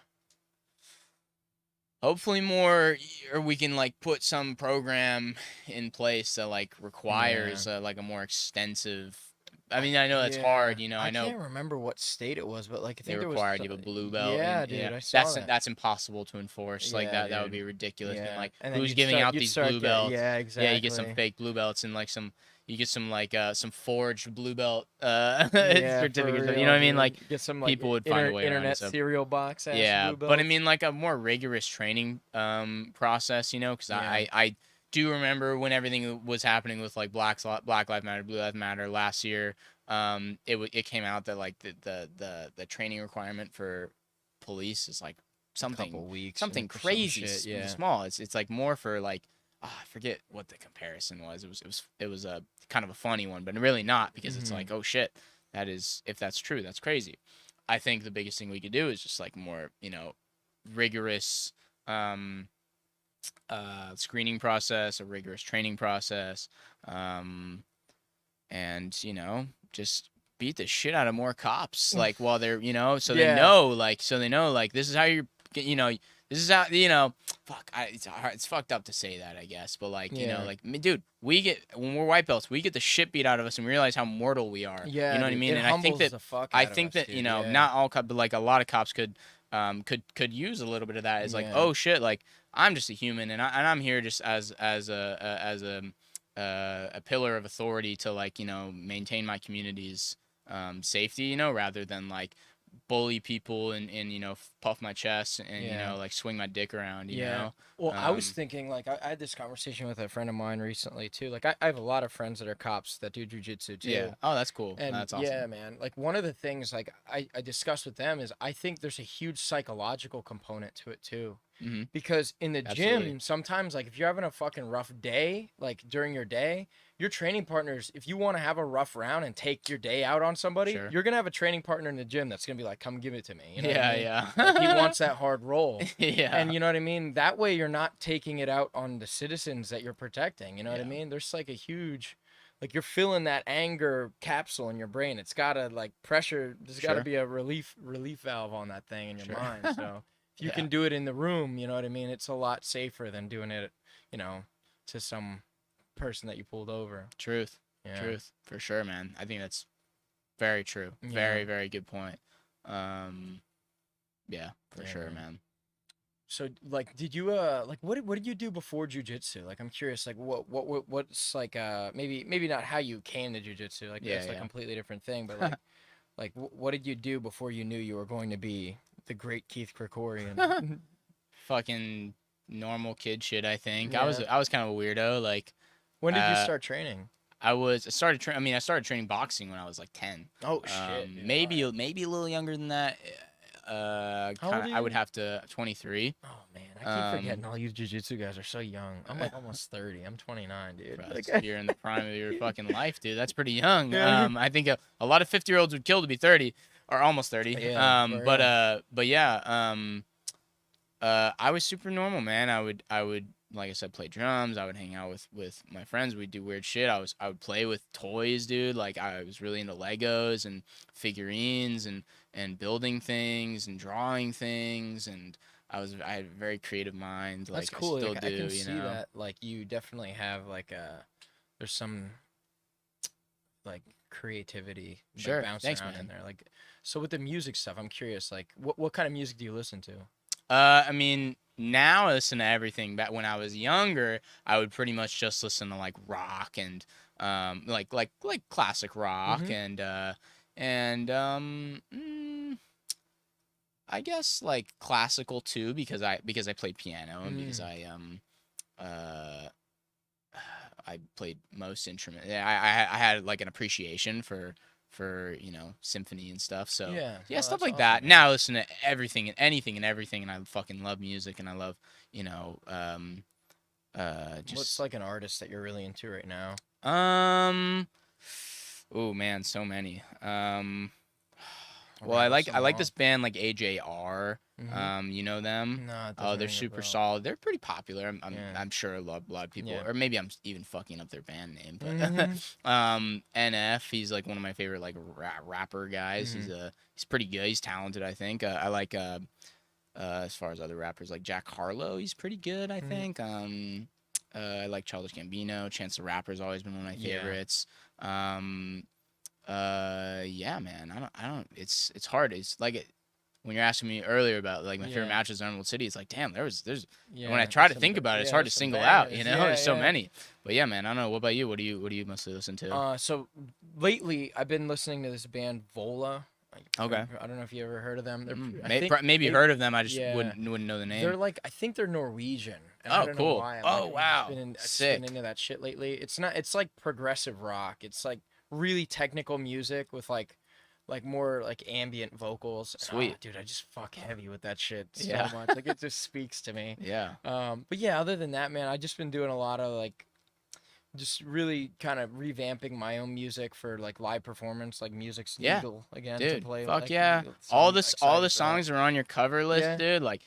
S2: Hopefully more, or we can like put some program in place that like requires like a more extensive. I mean, I know that's hard, I know
S1: can't remember what state it was, but like I
S2: they
S1: think there was
S2: require you have a blue belt.
S1: Yeah,
S2: and,
S1: dude, I saw that.
S2: that's impossible to enforce. Like
S1: Yeah,
S2: that would
S1: dude.
S2: be ridiculous.
S1: Yeah.
S2: And like
S1: And then
S2: who's
S1: you'd
S2: giving
S1: start-
S2: out
S1: you'd
S2: these
S1: start
S2: blue
S1: get-
S2: belts?
S1: Yeah, exactly.
S2: Yeah, you get some fake blue belts and like you get some like some forged blue belt
S1: Yeah,
S2: certificates.
S1: for
S2: You know what I mean?
S1: real,
S2: Like
S1: dude. Get some like
S2: people would find a way around it,
S1: internet
S2: so-
S1: cereal box.
S2: yeah,
S1: blue
S2: but I
S1: belts.
S2: mean like a more rigorous training process, because
S1: Yeah.
S2: I do remember when everything was happening with like Black Lives Matter, Blue Lives Matter last year. It came out that like the training requirement for police is like something
S1: couple weeks
S2: something
S1: or some
S2: crazy
S1: shit, yeah.
S2: small. It's like more for like I forget what the comparison was. It was a kind of a funny one, but really not because it's
S1: Mhm.
S2: like, oh shit, that is, if that's true, that's crazy. I think the biggest thing we could do is just like more, rigorous screening process, a rigorous training process, and just beat the shit out of more cops like while they're so
S1: Yeah.
S2: they know like this is how you're this is how fuck it's fucked up to say that I guess, but like
S1: Yeah.
S2: like I mean, dude, when we're white belts we get the shit beat out of us and we realize how mortal we are.
S1: Yeah,
S2: you know what I
S1: dude,
S2: mean?
S1: it
S2: And I think
S1: humbles
S2: that
S1: the fuck
S2: I
S1: out of
S2: think
S1: us,
S2: that
S1: dude, yeah.
S2: not all cops, but like a lot of cops could use a little bit of that. It's like,
S1: Yeah.
S2: oh shit, like I'm just a human and I'm here just as a pillar of authority to like maintain my community's safety, rather than like bully people and puff my chest and
S1: Yeah.
S2: like swing my dick around. You
S1: Yeah.
S2: know.
S1: Well, I was
S2: Um,
S1: thinking, like, I had this conversation with a friend of mine recently, too. Like, I have a lot of friends that are cops that do jujitsu, too.
S2: Yeah. Oh, that's cool.
S1: And
S2: That's awesome.
S1: yeah, man, like, one of the things, like, I discussed with them is I think there's a huge psychological component to it, too. Because in the
S2: Absolutely.
S1: gym, sometimes like if you're having a fucking rough day, like during your day, your training partners, if you want to have a rough round and take your day out on somebody,
S2: Sure.
S1: you're gonna have a training partner in the gym that's gonna be like, come give it to me. You know what I mean?
S2: Yeah.
S1: Like, he wants that hard roll.
S2: Yeah.
S1: And you know what I mean? That way you're not taking it out on the citizens that you're protecting. You know what I
S2: Yeah.
S1: mean? There's like a huge, like you're filling that anger capsule in your brain. It's gotta like pressure. There's gotta
S2: Sure.
S1: be a relief valve on that thing in your
S2: Sure.
S1: mind. So if you
S2: Yeah.
S1: can do it in the room, you know what I mean? It's a lot safer than doing it, you know, to some person that you pulled over.
S2: Truth.
S1: Yeah.
S2: Truth. For sure, man. I think that's very true.
S1: Yeah.
S2: Very, very good point. Yeah, for
S1: Yeah,
S2: sure,
S1: man.
S2: man.
S1: So like, did you like what did you do before jujitsu? Like, I'm curious, like what's like maybe not how you came to jujitsu, like
S2: Yeah,
S1: that's a
S2: yeah.
S1: completely different thing, but like what did you do before you knew you were going to be the great Keith Krikorian?
S2: Fucking normal kid shit, I think.
S1: Yeah.
S2: I was kind of a weirdo. Like,
S1: When did you
S2: Uh,
S1: start training?
S2: I started training boxing when I was like 10.
S1: Oh shit. dude.
S2: Maybe a little younger than that.
S1: How old are
S2: I would
S1: you?
S2: have to 23.
S1: Oh man, I keep forgetting
S2: Um,
S1: all you jujitsu guys are so young. I'm like almost 30. I'm 29, dude.
S2: Bro,
S1: Like,
S2: you're in the prime of your fucking life, dude. That's pretty young.
S1: Yeah.
S2: I think a lot of 50-year-olds would kill to be 30 or almost 30.
S1: Yeah, for
S2: But yeah, I was super normal, man. I would like I said, play drums. I would hang out with my friends. We'd do weird shit. I would play with toys, dude. Like, I was really into Legos and figurines and building things and drawing things, and I had a very creative mind.
S1: That's
S2: Like,
S1: cool.
S2: I still
S1: Like,
S2: do,
S1: I can
S2: you
S1: see
S2: know.
S1: that. Like, you definitely have like there's some like creativity like,
S2: Sure.
S1: bouncing
S2: Thanks,
S1: around
S2: man.
S1: in there. Like, so with the music stuff, I'm curious. Like, what kind of music do you listen to?
S2: I mean, now I listen to everything. Back when I was younger, I would pretty much just listen to like rock and like classic rock
S1: Mhm.
S2: I guess like classical too, because I played piano and because uh I played most instruments. Yeah, I had like an appreciation for symphony and stuff. So
S1: Yeah.
S2: yeah,
S1: Oh,
S2: stuff
S1: that's
S2: like
S1: awesome,
S2: that.
S1: man.
S2: Now I listen to everything and anything and everything, and I fucking love music, and I love
S1: What's
S2: just
S1: like an artist that you're really into right now?
S2: oh man, so many. Well,
S1: Rattle
S2: I
S1: some
S2: like
S1: off.
S2: this band like AJR.
S1: Mhm.
S2: You know them?
S1: No, it
S2: Oh,
S1: doesn't
S2: they're
S1: ring a
S2: super
S1: bell.
S2: solid. They're pretty popular.
S1: Yeah.
S2: I'm sure a lot of people,
S1: Yeah.
S2: or maybe I'm even fucking up their band name. But
S1: Mhm.
S2: NF, he's like one of my favorite like rapper guys.
S1: Mhm.
S2: He's pretty good. He's talented, I think. I like as far as other rappers like Jack Harlow, he's pretty good, I
S1: Mhm.
S2: think. I like Childish Gambino. Chance the Rapper's always been one of my
S1: Yeah.
S2: favorites. Yeah, man. I don't. It's hard. It's like when you're asking me earlier about like my favorite
S1: Yeah.
S2: matches in Emerald City. It's like, damn, there's.
S1: Yeah.
S2: When I try to
S1: some
S2: think
S1: ba-
S2: about it, it's
S1: yeah,
S2: hard to
S1: there's some
S2: single out. You
S1: bangers.
S2: know,
S1: Yeah,
S2: there's so
S1: yeah.
S2: many. But yeah, man. I don't know. What about you? What do you mostly listen to?
S1: So lately, I've been listening to this band Vola.
S2: Okay.
S1: I don't know if you ever heard of them. They're, I
S2: Maybe,
S1: think
S2: maybe
S1: they-
S2: heard of them. I just
S1: yeah.
S2: wouldn't know the name.
S1: They're like, I think they're Norwegian. And
S2: Oh,
S1: I don't know
S2: cool.
S1: why.
S2: Oh,
S1: I've
S2: wow.
S1: I've just
S2: Sick.
S1: been into that shit lately. It's like progressive rock. It's like really technical music with like more like ambient vocals. And,
S2: Sweet.
S1: dude, I just fuck heavy with that shit so
S2: Yeah.
S1: much. Like, it just speaks to me.
S2: Yeah.
S1: But yeah, other than that, man, I just been doing a lot of like just really kind of revamping my own music for like live performance. Like, music's
S2: Yeah.
S1: legal again to
S2: Dude,
S1: play.
S2: fuck
S1: like,
S2: yeah.
S1: so
S2: All
S1: I'm
S2: the
S1: excited for that.
S2: songs are on your cover list,
S1: Yeah.
S2: dude. Like,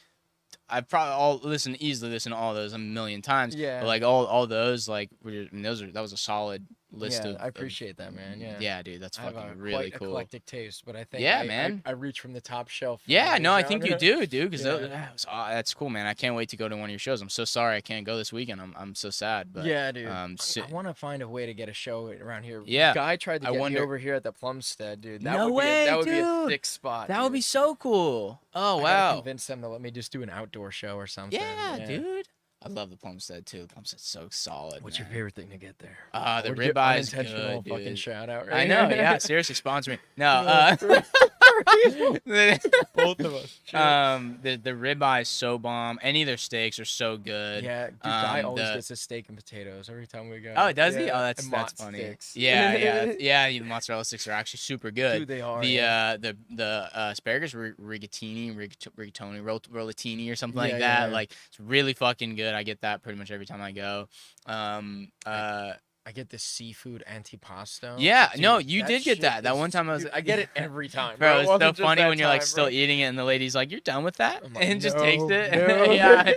S2: I've probably easily listened to all those a million times.
S1: Yeah.
S2: But like all those, like, that was a solid list
S1: Yeah,
S2: of.
S1: I appreciate that, man. Yeah.
S2: Yeah, dude, that's
S1: I have
S2: fucking
S1: a
S2: really
S1: quite
S2: cool.
S1: eclectic taste, but I think
S2: Yeah,
S1: I
S2: man.
S1: reach from the top shelf. for
S2: Yeah,
S1: every
S2: no, I think you
S1: genre.
S2: do, dude. Because
S1: Yeah.
S2: that's cool, man. I can't wait to go to one of your shows. I'm so sorry I can't go this weekend. I'm so sad. But
S1: Yeah, dude.
S2: um,
S1: I want to find a way to get a show around here.
S2: Yeah,
S1: Guy tried to
S2: I
S1: get me
S2: wonder-
S1: over here at the Plumstead, dude. That
S2: No
S1: would
S2: way,
S1: that would be a
S2: dude.
S1: thick spot.
S2: that would be
S1: dude.
S2: so cool. Oh
S1: I gotta
S2: wow.
S1: convince them to let me just do an outdoor show or something.
S2: Yeah, dude. I love the Plumstead too. The Plumstead's so solid.
S1: What's your
S2: man.
S1: favorite thing to get there?
S2: The
S1: Or your
S2: ribeye is
S1: unintentional
S2: good,
S1: fucking
S2: dude.
S1: shout out.
S2: I
S1: Right?
S2: know, yeah. Seriously, sponsor me. No,
S1: Yeah. Both of us.
S2: The ribeye is so bomb. Any of their steaks are so good.
S1: Yeah, dude, Guy always gets a steak and potatoes every time we go.
S2: Oh, does he?
S1: Yeah.
S2: Oh, that's
S1: And mott
S2: funny.
S1: sticks.
S2: Yeah. The mozzarella sticks are actually super good.
S1: Dude, they are.
S2: The asparagus rigatoni, rollatini or something like that.
S1: Yeah.
S2: Like it's really fucking good. I get that pretty much every time I go.
S1: I get the seafood antipasto.
S2: Yeah,
S1: Dude,
S2: no, you did get
S1: shit
S2: that. That
S1: is-
S2: one time I was.
S1: dude, I get it every time,
S2: Bro, it's so
S1: wasn't just
S2: funny
S1: that
S2: when you're like
S1: time,
S2: still
S1: bro.
S2: eating it, and the lady's like, "You're done with that,"
S1: I'm like,
S2: and just
S1: "No,
S2: takes it.
S1: no."
S2: Yeah,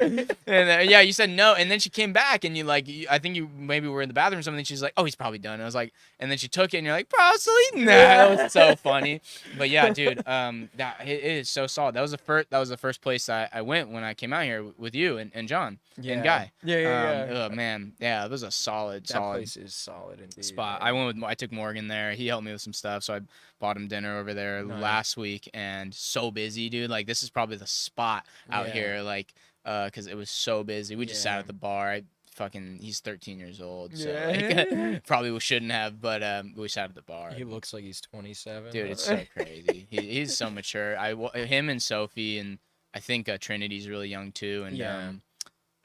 S2: and yeah, you said no, and then she came back, and I think you maybe were in the bathroom or something. She's like, "Oh, he's probably done." And I was like, and then she took it, and you're like, "Bro, still eating that." That was so funny. But yeah, dude, that it is so solid. That was the first place I went when I came out here with you and John and Guy.
S1: Yeah.
S2: Oh man, yeah, it was a solid
S1: That place is solid indeed.
S2: spot.
S1: Yeah.
S2: I took Morgan there. He helped me with some stuff, so I bought him dinner over there
S1: Nice.
S2: last week. And so busy, dude. Like this is probably the spot out
S1: Yeah.
S2: here, like, cause it was so busy. We just sat
S1: Yeah.
S2: at the bar. He's 13 years old, so
S1: Yeah.
S2: like, probably we shouldn't have, but we sat at the bar.
S1: He looks like he's 27.
S2: Dude, it's so crazy. He's so mature. Him and Sophie, and I think Trinity's really young too, and
S1: Yeah.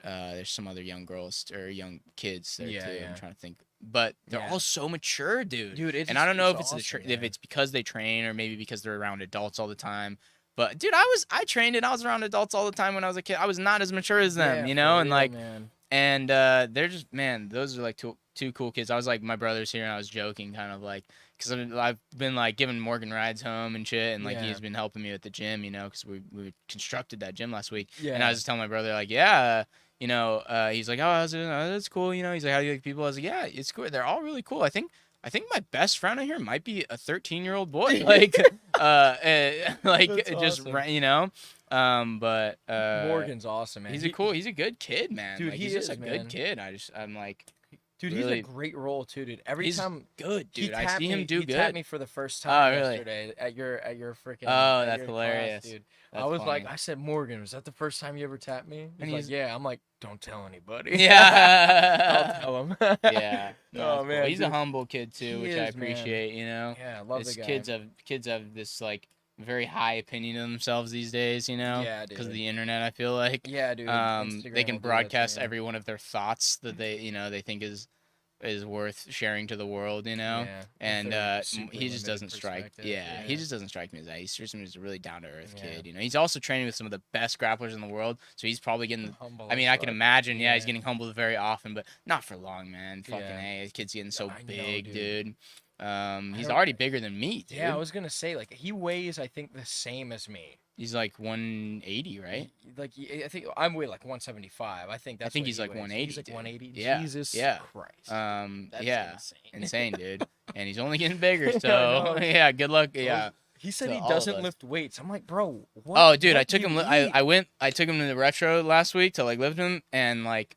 S2: there's some other young girls or young kids there
S1: Yeah,
S2: too.
S1: yeah.
S2: I'm trying to think, but they're
S1: Yeah.
S2: all so mature, dude.
S1: Dude,
S2: And I don't know if it's
S1: awesome,
S2: if it's because they train or maybe because they're around adults all the time. But dude, I trained and I was around adults all the time when I was a kid. I was not as mature as them, you know, and like.
S1: Man.
S2: And they're just, man, those are like two cool kids. I was like, my brother's here, and I was joking, kind of like, because I've been like giving Morgan rides home and shit, and like
S1: Yeah.
S2: he's been helping me at the gym, you know, because we constructed that gym last week.
S1: Yeah.
S2: And I was just telling my brother like, yeah, you know, he's like, oh, that's cool, you know. He's like, how do you like people? I was like, yeah, it's cool. They're all really cool. I think my best friend out here might be a 13-year-old boy, like, like
S1: That's
S2: just
S1: awesome.
S2: you know. But
S1: Morgan's awesome, man.
S2: he's a good kid, man.
S1: Dude,
S2: like,
S1: he
S2: he's just
S1: is,
S2: a
S1: man.
S2: good kid. I'm like,
S1: Dude,
S2: really,
S1: he's a great role too, dude. Every
S2: he's
S1: time
S2: good, dude. I
S1: tapped
S2: see him
S1: me,
S2: do
S1: he
S2: good.
S1: tapped me for the first time
S2: really?
S1: yesterday at your freaking.
S2: Oh,
S1: at
S2: that's
S1: your
S2: hilarious.
S1: class, dude.
S2: That's
S1: I was like,
S2: funny.
S1: I said, Morgan, was that the first time you ever tapped me?
S2: And
S1: He's like, yeah. I'm like, don't tell anybody.
S2: Yeah.
S1: I'll tell him.
S2: Yeah. No,
S1: Oh
S2: that's
S1: man,
S2: cool. He's a
S1: dude.
S2: humble kid too,
S1: He
S2: which I
S1: is, man.
S2: appreciate. You know,
S1: Yeah, I love the guy.
S2: Kids have this like very high opinion of themselves these days. You know,
S1: Yeah,
S2: because of
S1: dude.
S2: the internet. I feel like.
S1: Yeah, dude.
S2: They
S1: Instagram
S2: can
S1: will do that
S2: broadcast
S1: to you.
S2: every one of their thoughts that they think is worth sharing to the world, you know.
S1: Yeah,
S2: And
S1: with their super
S2: he just
S1: limited
S2: doesn't strike.
S1: perspective,
S2: Yeah, he just doesn't strike me as that. He's just a really down to earth
S1: Yeah.
S2: kid. You know, he's also training with some of the best grapplers in the world, so he's probably getting.
S1: Humble
S2: I mean,
S1: as
S2: I can
S1: fuck.
S2: imagine. Yeah, he's
S1: Yeah.
S2: getting humbled very often, but not for long, man. Fucking
S1: Yeah.
S2: hey, his kid's getting so
S1: I know,
S2: big,
S1: dude.
S2: dude. He's
S1: don't-
S2: already bigger than me, dude.
S1: Yeah, I was gonna say like he weighs I think the same as me.
S2: He's like 180, right?
S1: Like I think I'm weigh like 175. I think that's.
S2: think
S1: what
S2: he's
S1: he
S2: like
S1: weighs.
S2: 180,
S1: He's like
S2: dude.
S1: 180.
S2: Yeah,
S1: Jesus
S2: yeah.
S1: Christ. That's
S2: yeah,
S1: insane.
S2: insane, dude. And he's only getting bigger,
S1: I
S2: so
S1: know.
S2: yeah, good luck. Yeah.
S1: He said
S2: to
S1: he
S2: all of
S1: doesn't
S2: us.
S1: lift weights. I'm like, bro. What,
S2: Oh, dude, I
S1: what
S2: took
S1: do
S2: him.
S1: you
S2: I took him to the retro last week to like lift him, and like,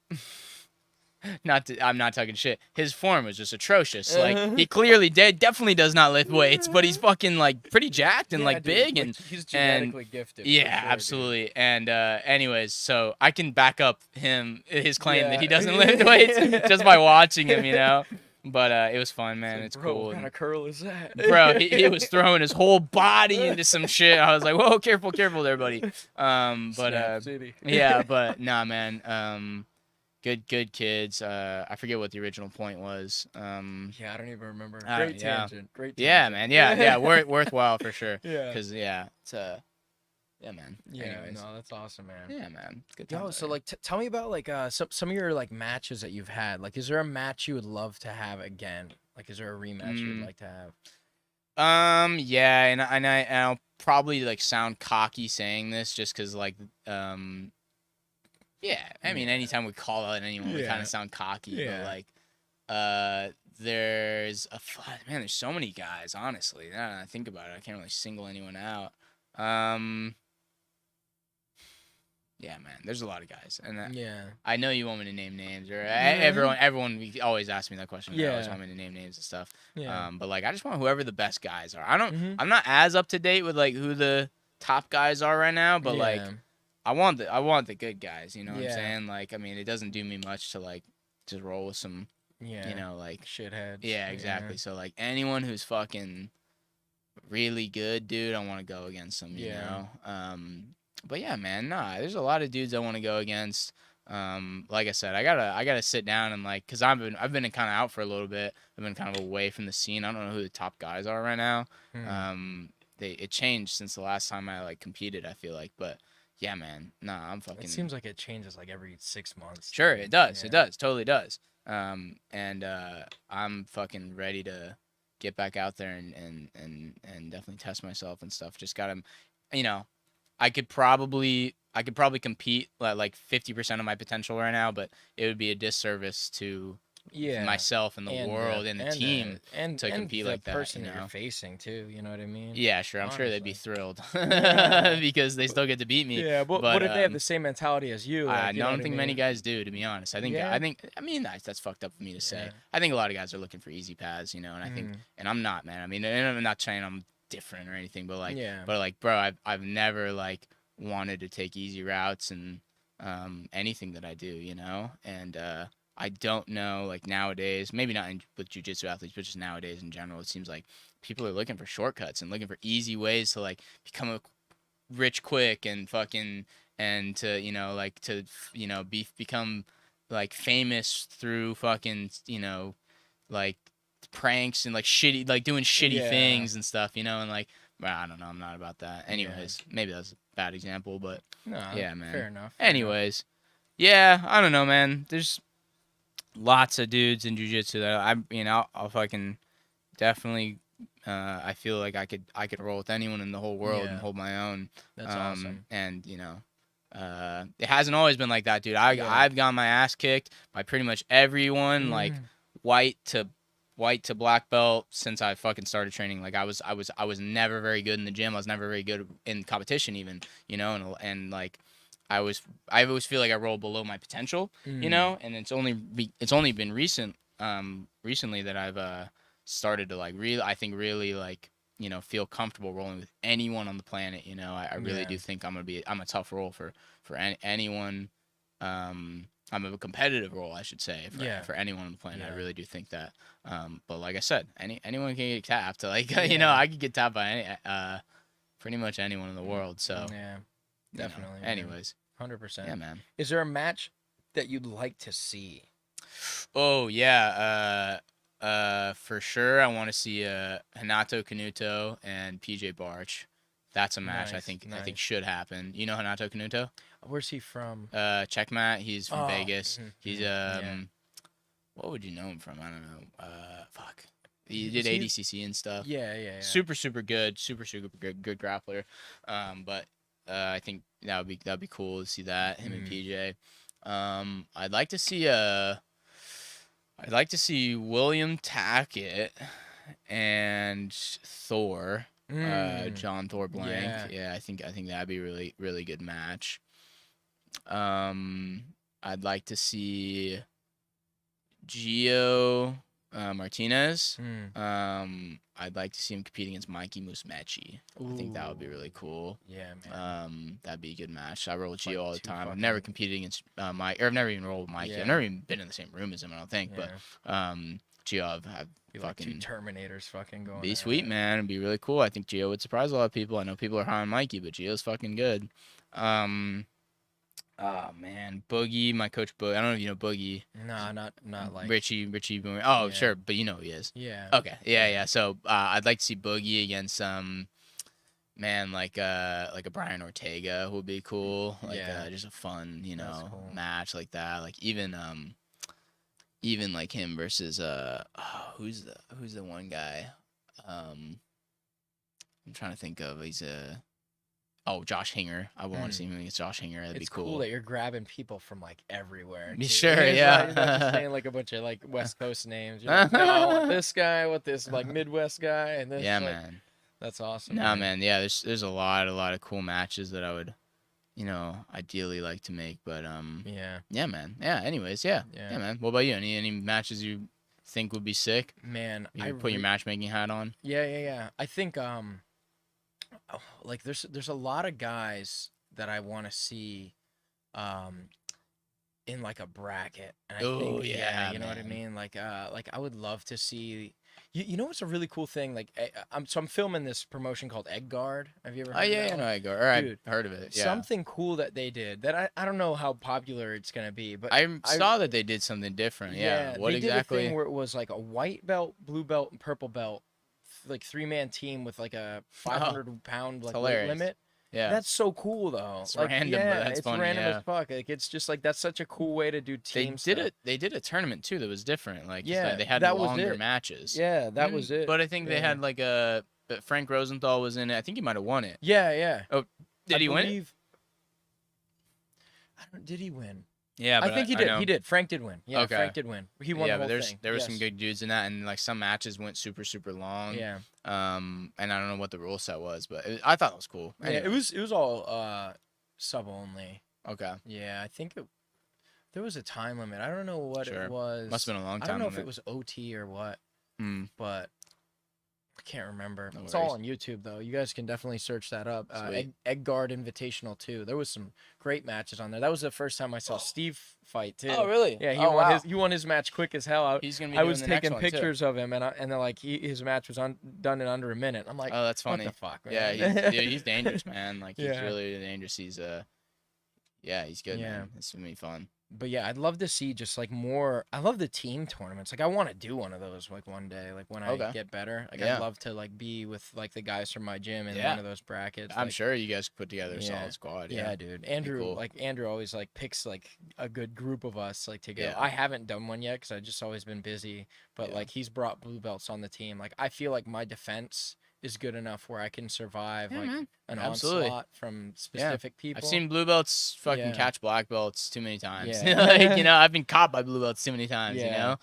S2: I'm not talking shit. His form was just atrocious. Like he clearly definitely does not lift weights, but he's fucking like pretty jacked and
S1: Yeah,
S2: like
S1: dude,
S2: big
S1: like,
S2: and
S1: he's genetically gifted. for
S2: yeah,
S1: sure, dude.
S2: absolutely. And anyways, so I can back up his claim that he
S1: Yeah.
S2: doesn't lift weights just by watching him, you know. But it was fun, man.
S1: Like,
S2: It's
S1: bro,
S2: cool.
S1: What kind of curl is that?
S2: Bro, he was throwing his whole body into some shit. I was like, whoa, careful there, buddy. But
S1: Snap City.
S2: yeah, but nah, man. Good kids. I forget what the original point was.
S1: Yeah, I don't even remember.
S2: Ah,
S1: Great
S2: yeah.
S1: tangent. Great.
S2: Yeah,
S1: tangent.
S2: man. Yeah, worthwhile for sure.
S1: Yeah.
S2: Cause yeah, it's yeah, man.
S1: Yeah.
S2: Anyways.
S1: No, that's awesome, man.
S2: Yeah, man. It's good
S1: Yo,
S2: times
S1: so
S2: out
S1: like, tell me about like some of your like matches that you've had. Like, is there a match you would love to have again? Like, is there a rematch you'd like to have?
S2: Yeah, and I'll probably like sound cocky saying this just because like yeah, I mean anytime we call out anyone we
S1: Yeah.
S2: kind of sound cocky,
S1: Yeah.
S2: but like there's man, there's so many guys, honestly. Now that I think about it, I can't really single anyone out. Yeah, man, there's a lot of guys, and
S1: Yeah.
S2: I know you want me to name names, or
S1: Yeah.
S2: everyone always asks me that question. They always
S1: Yeah.
S2: want me to name names and stuff.
S1: Yeah.
S2: But like, I just want whoever the best guys are. I don't.
S1: Mhm.
S2: I'm not as up to date with like who the top guys are right now, but like,
S1: Yeah.
S2: I want the good guys. You know what
S1: Yeah.
S2: I'm saying? Like, I mean, it doesn't do me much to like just roll with some,
S1: Yeah.
S2: you know, like
S1: shitheads.
S2: yeah, exactly. So like anyone who's fucking really good dude, I want to go against them, you know? But yeah, man, nah, there's a lot of dudes I want to go against. Like I said, I gotta sit down and like, cause I've been kind of out for a little bit. I've been kind of away from the scene. I don't know who the top guys are right now. It changed since the last time I like competed, I feel like, but yeah, man, nah, I'm fucking.
S1: It seems like it changes like every 6 months.
S2: Sure, it does. It does. Totally does. And I'm fucking ready to get back out there and definitely test myself and stuff. Just gotta, you know, I could probably compete at like 50% of my potential right now, but it would be a disservice to myself and the world and the team to compete like that.
S1: The person
S2: you
S1: that
S2: know?
S1: you're facing too, you know what I mean?
S2: Yeah, sure. I'm sure they'd be
S1: Honestly.
S2: thrilled because they still get to beat me.
S1: Yeah, but what if they have the same mentality as you? Like,
S2: I don't think many guys do, to be honest. I mean that's fucked up for me to say.
S1: Yeah.
S2: I think a lot of guys are looking for easy paths, you know, and I think, and I'm not, man. I mean, and I'm not saying I'm different or anything, but like, bro, I've never like wanted to take easy routes and anything that I do, you know, and I don't know, like nowadays, maybe not with jiu-jitsu athletes, but just nowadays in general, it seems like people are looking for shortcuts and looking for easy ways to like become rich quick and fucking and to become like famous through fucking like pranks and like shitty like doing shitty things and stuff, and like I don't know, I'm not about that. Anyways, maybe that's a bad example, but yeah, man.
S1: Fair enough.
S2: Anyways, yeah, I don't know, man. There's lots of dudes in jiu-jitsu that I'll fucking definitely I feel like I could roll with anyone in the whole world and hold my own.
S1: That's awesome.
S2: And it hasn't always been like that, dude. I've gotten my ass kicked by pretty much everyone, like white to black belt since I fucking started training. Like I was never very good in the gym. I was never very good in competition even, and like I always feel like I roll below my potential, and it's only been recently that I've started to like really like feel comfortable rolling with anyone on the planet. I really do think I'm a tough roll for anyone. I'm a competitive role, I should say, for anyone on the planet. I really do think that. But like I said, anyone can get tapped. Like I could get tapped by pretty much anyone in the world. So
S1: yeah, definitely.
S2: Anyways,
S1: 100%.
S2: yeah, man.
S1: Is there a match that you'd like to see?
S2: Oh yeah, for sure. I want to see Hanato Kanuto and PJ Barch. That's a match I think should happen. You know Hanato Kanuto?
S1: Where's he from?
S2: Checkmat. He's from Vegas. He's
S1: yeah.
S2: What would you know him from? I don't know. Fuck. He did ADCC and stuff.
S1: Yeah.
S2: Super good. Super good grappler. But I think that'd be cool to see that him and PJ. I'd like to see William Tackett and Thor. John Thor Blank. Yeah, I think that'd be really really good match. I'd like to see Gio Martinez. I'd like to see him compete against Mikey Musumeci. I think that would be really cool.
S1: Yeah, man.
S2: That'd be a good match. I roll with Gio all the time. I've never competed against Mike, or I've never even rolled with Mikey. I've never even been in the same room as him, I don't think. But Gio, I've fucking
S1: like two Terminators fucking going.
S2: Be sweet, man. It'd be really cool. I think Gio would surprise a lot of people. I know people are high on Mikey, but Gio's fucking good. Oh man, Boogie, my coach Boogie. I don't know if you know Boogie.
S1: No, not like
S2: Richie. Oh, sure, but you know who he is.
S1: Yeah.
S2: Okay. Yeah. So I'd like to see Boogie against man like a Brian Ortega would be cool. Like just a fun cool match like that. Like even like him versus who's the one guy? I'm trying to think of. He's Josh Hinger. I want to see him against Josh Hinger. That'd be cool.
S1: It's cool that you're grabbing people from like everywhere.
S2: Too. Sure, yeah.
S1: You're not just saying like a bunch of like West Coast names. You're like, no, I want this guy, I want this like Midwest guy, and this.
S2: Yeah,
S1: like,
S2: man.
S1: That's awesome.
S2: Nah, man. Yeah, there's a lot of cool matches that I would, ideally like to make. But Yeah, man. Yeah. Anyways, yeah, man. What about you? Any matches you think would be sick?
S1: Man,
S2: you put your matchmaking hat on.
S1: Yeah. I think like there's a lot of guys that I want to see in like a bracket. And I
S2: Oh,
S1: think,
S2: yeah,
S1: you know what I
S2: man.
S1: mean? Like I would love to see. You know what's a really cool thing? Like I'm filming this promotion called Egg Guard. Have you ever
S2: Oh,
S1: heard of
S2: yeah,
S1: that
S2: yeah, no,
S1: one?
S2: I go. Or I've
S1: Dude,
S2: heard of it. Yeah.
S1: something cool that they did that I don't know how popular it's gonna be, but
S2: I saw that they did something different. Yeah. What
S1: they did a thing
S2: exactly?
S1: where it was like a white belt, blue belt, and purple belt, like 3-man team with like a
S2: Oh,
S1: 500-pound
S2: it's
S1: like weight
S2: hilarious.
S1: limit.
S2: Yeah.
S1: That's so cool though.
S2: It's
S1: Like
S2: random, but
S1: yeah,
S2: that's
S1: it's
S2: funny.
S1: random as
S2: Yeah.
S1: fuck. Like it's just like that's such a cool way to do
S2: They
S1: team
S2: did
S1: stuff.
S2: it. They did a tournament too that was different. Like
S1: Yeah,
S2: they had
S1: that was
S2: longer
S1: it.
S2: matches.
S1: Yeah, that was it.
S2: But I think they
S1: Yeah.
S2: had like but Frank Rosenthal was in it. I think he might have won it.
S1: Yeah.
S2: Oh, did he win it?
S1: I don't. Did he win?
S2: Yeah, but
S1: I think he did.
S2: know.
S1: He did. Frank did win. Yeah,
S2: Okay.
S1: Frank did win. He won
S2: Yeah,
S1: the
S2: but
S1: whole thing.
S2: there were some
S1: Yes.
S2: good dudes in that, and like some matches went super super long.
S1: Yeah.
S2: And I don't know what the rule set was, but I thought it was cool.
S1: Yeah,
S2: Anyway.
S1: it was all sub only.
S2: Okay.
S1: Yeah, I think there was a time limit. I don't know what
S2: Sure.
S1: it was.
S2: Must have been a long
S1: I
S2: time.
S1: don't know if
S2: limit.
S1: it was OT or what,
S2: Hmm.
S1: but I can't remember.
S2: No
S1: It's all
S2: worries.
S1: on YouTube though. You guys can definitely search that up.
S2: Sweet.
S1: Egg Guard Invitational too. There was some great matches on there. That was the first time I saw Steve fight too.
S2: Oh really?
S1: Yeah,
S2: Oh,
S1: he won his match quick as hell.
S2: He's gonna be.
S1: I
S2: doing
S1: was
S2: the next
S1: taking
S2: one, too.
S1: pictures of him, and then like his match was done in under a minute. I'm like,
S2: Oh, that's funny.
S1: what the fuck, man?
S2: Yeah, he's dangerous, man. Like he's
S1: Yeah.
S2: really dangerous. He's yeah, he's good,
S1: Yeah.
S2: man. It's gonna be fun.
S1: But yeah, I'd love to see just like more. I love the team tournaments. Like I want to do one of those like one day, like when I
S2: Okay.
S1: get better. Like
S2: Yeah.
S1: I'd love to like be with like the guys from my gym in
S2: Yeah.
S1: one of those brackets.
S2: I'm
S1: like,
S2: sure you guys could put together a
S1: Yeah.
S2: solid squad.
S1: Yeah,
S2: Yeah.
S1: dude. Andrew,
S2: cool.
S1: like Andrew always like picks like a good group of us like to go.
S2: Yeah.
S1: I haven't done one yet because I've just always been busy. But
S2: Yeah.
S1: like he's brought blue belts on the team. Like I feel like my defense is good enough where I can survive
S2: Yeah,
S1: like
S2: man.
S1: an
S2: Absolutely.
S1: onslaught from specific people.
S2: I've seen blue belts fucking
S1: Yeah.
S2: catch black belts too many times.
S1: Yeah.
S2: Like, I've been caught by blue belts too many times,
S1: Yeah.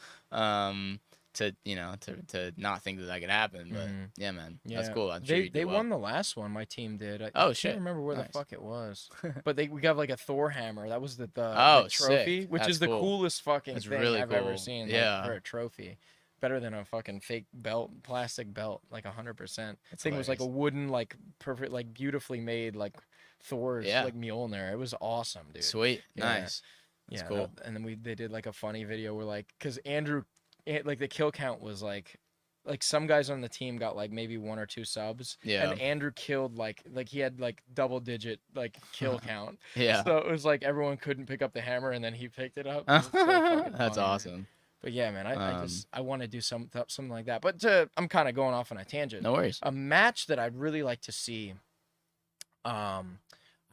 S2: to not think that could happen. But
S1: Mhm.
S2: yeah, man.
S1: Yeah.
S2: That's cool. I'm sure you
S1: They
S2: do well.
S1: won the last one. My team did. I
S2: Oh,
S1: can't
S2: shit.
S1: remember where
S2: Nice.
S1: the fuck it was, but we got like a Thor hammer. That was the
S2: Oh,
S1: trophy,
S2: sick.
S1: which
S2: That's
S1: is the
S2: cool.
S1: coolest fucking
S2: That's
S1: thing
S2: really
S1: I've ever
S2: cool.
S1: seen. Like,
S2: Yeah.
S1: for a trophy, better than a fucking fake belt, plastic belt, like 100%.
S2: That's
S1: Thing was like a
S2: hilarious.
S1: wooden, like perfect, like beautifully made, like Thor's
S2: Yeah.
S1: like Mjolnir. It was awesome, dude.
S2: Sweet.
S1: Yeah.
S2: Nice. That's
S1: Yeah,
S2: cool.
S1: and then they did like a funny video where like, cause Andrew, like the kill count was like some guys on the team got like maybe 1 or 2 subs.
S2: Yeah.
S1: And Andrew killed like he had like double digit like kill count.
S2: Yeah.
S1: So it was like everyone couldn't pick up the hammer and then he picked it up. It was so fucking
S2: That's
S1: funny.
S2: awesome.
S1: But yeah, man,
S2: Um,
S1: I want to do something like that. But I'm kind of going off on a tangent.
S2: No worries.
S1: A match that I'd really like to see. I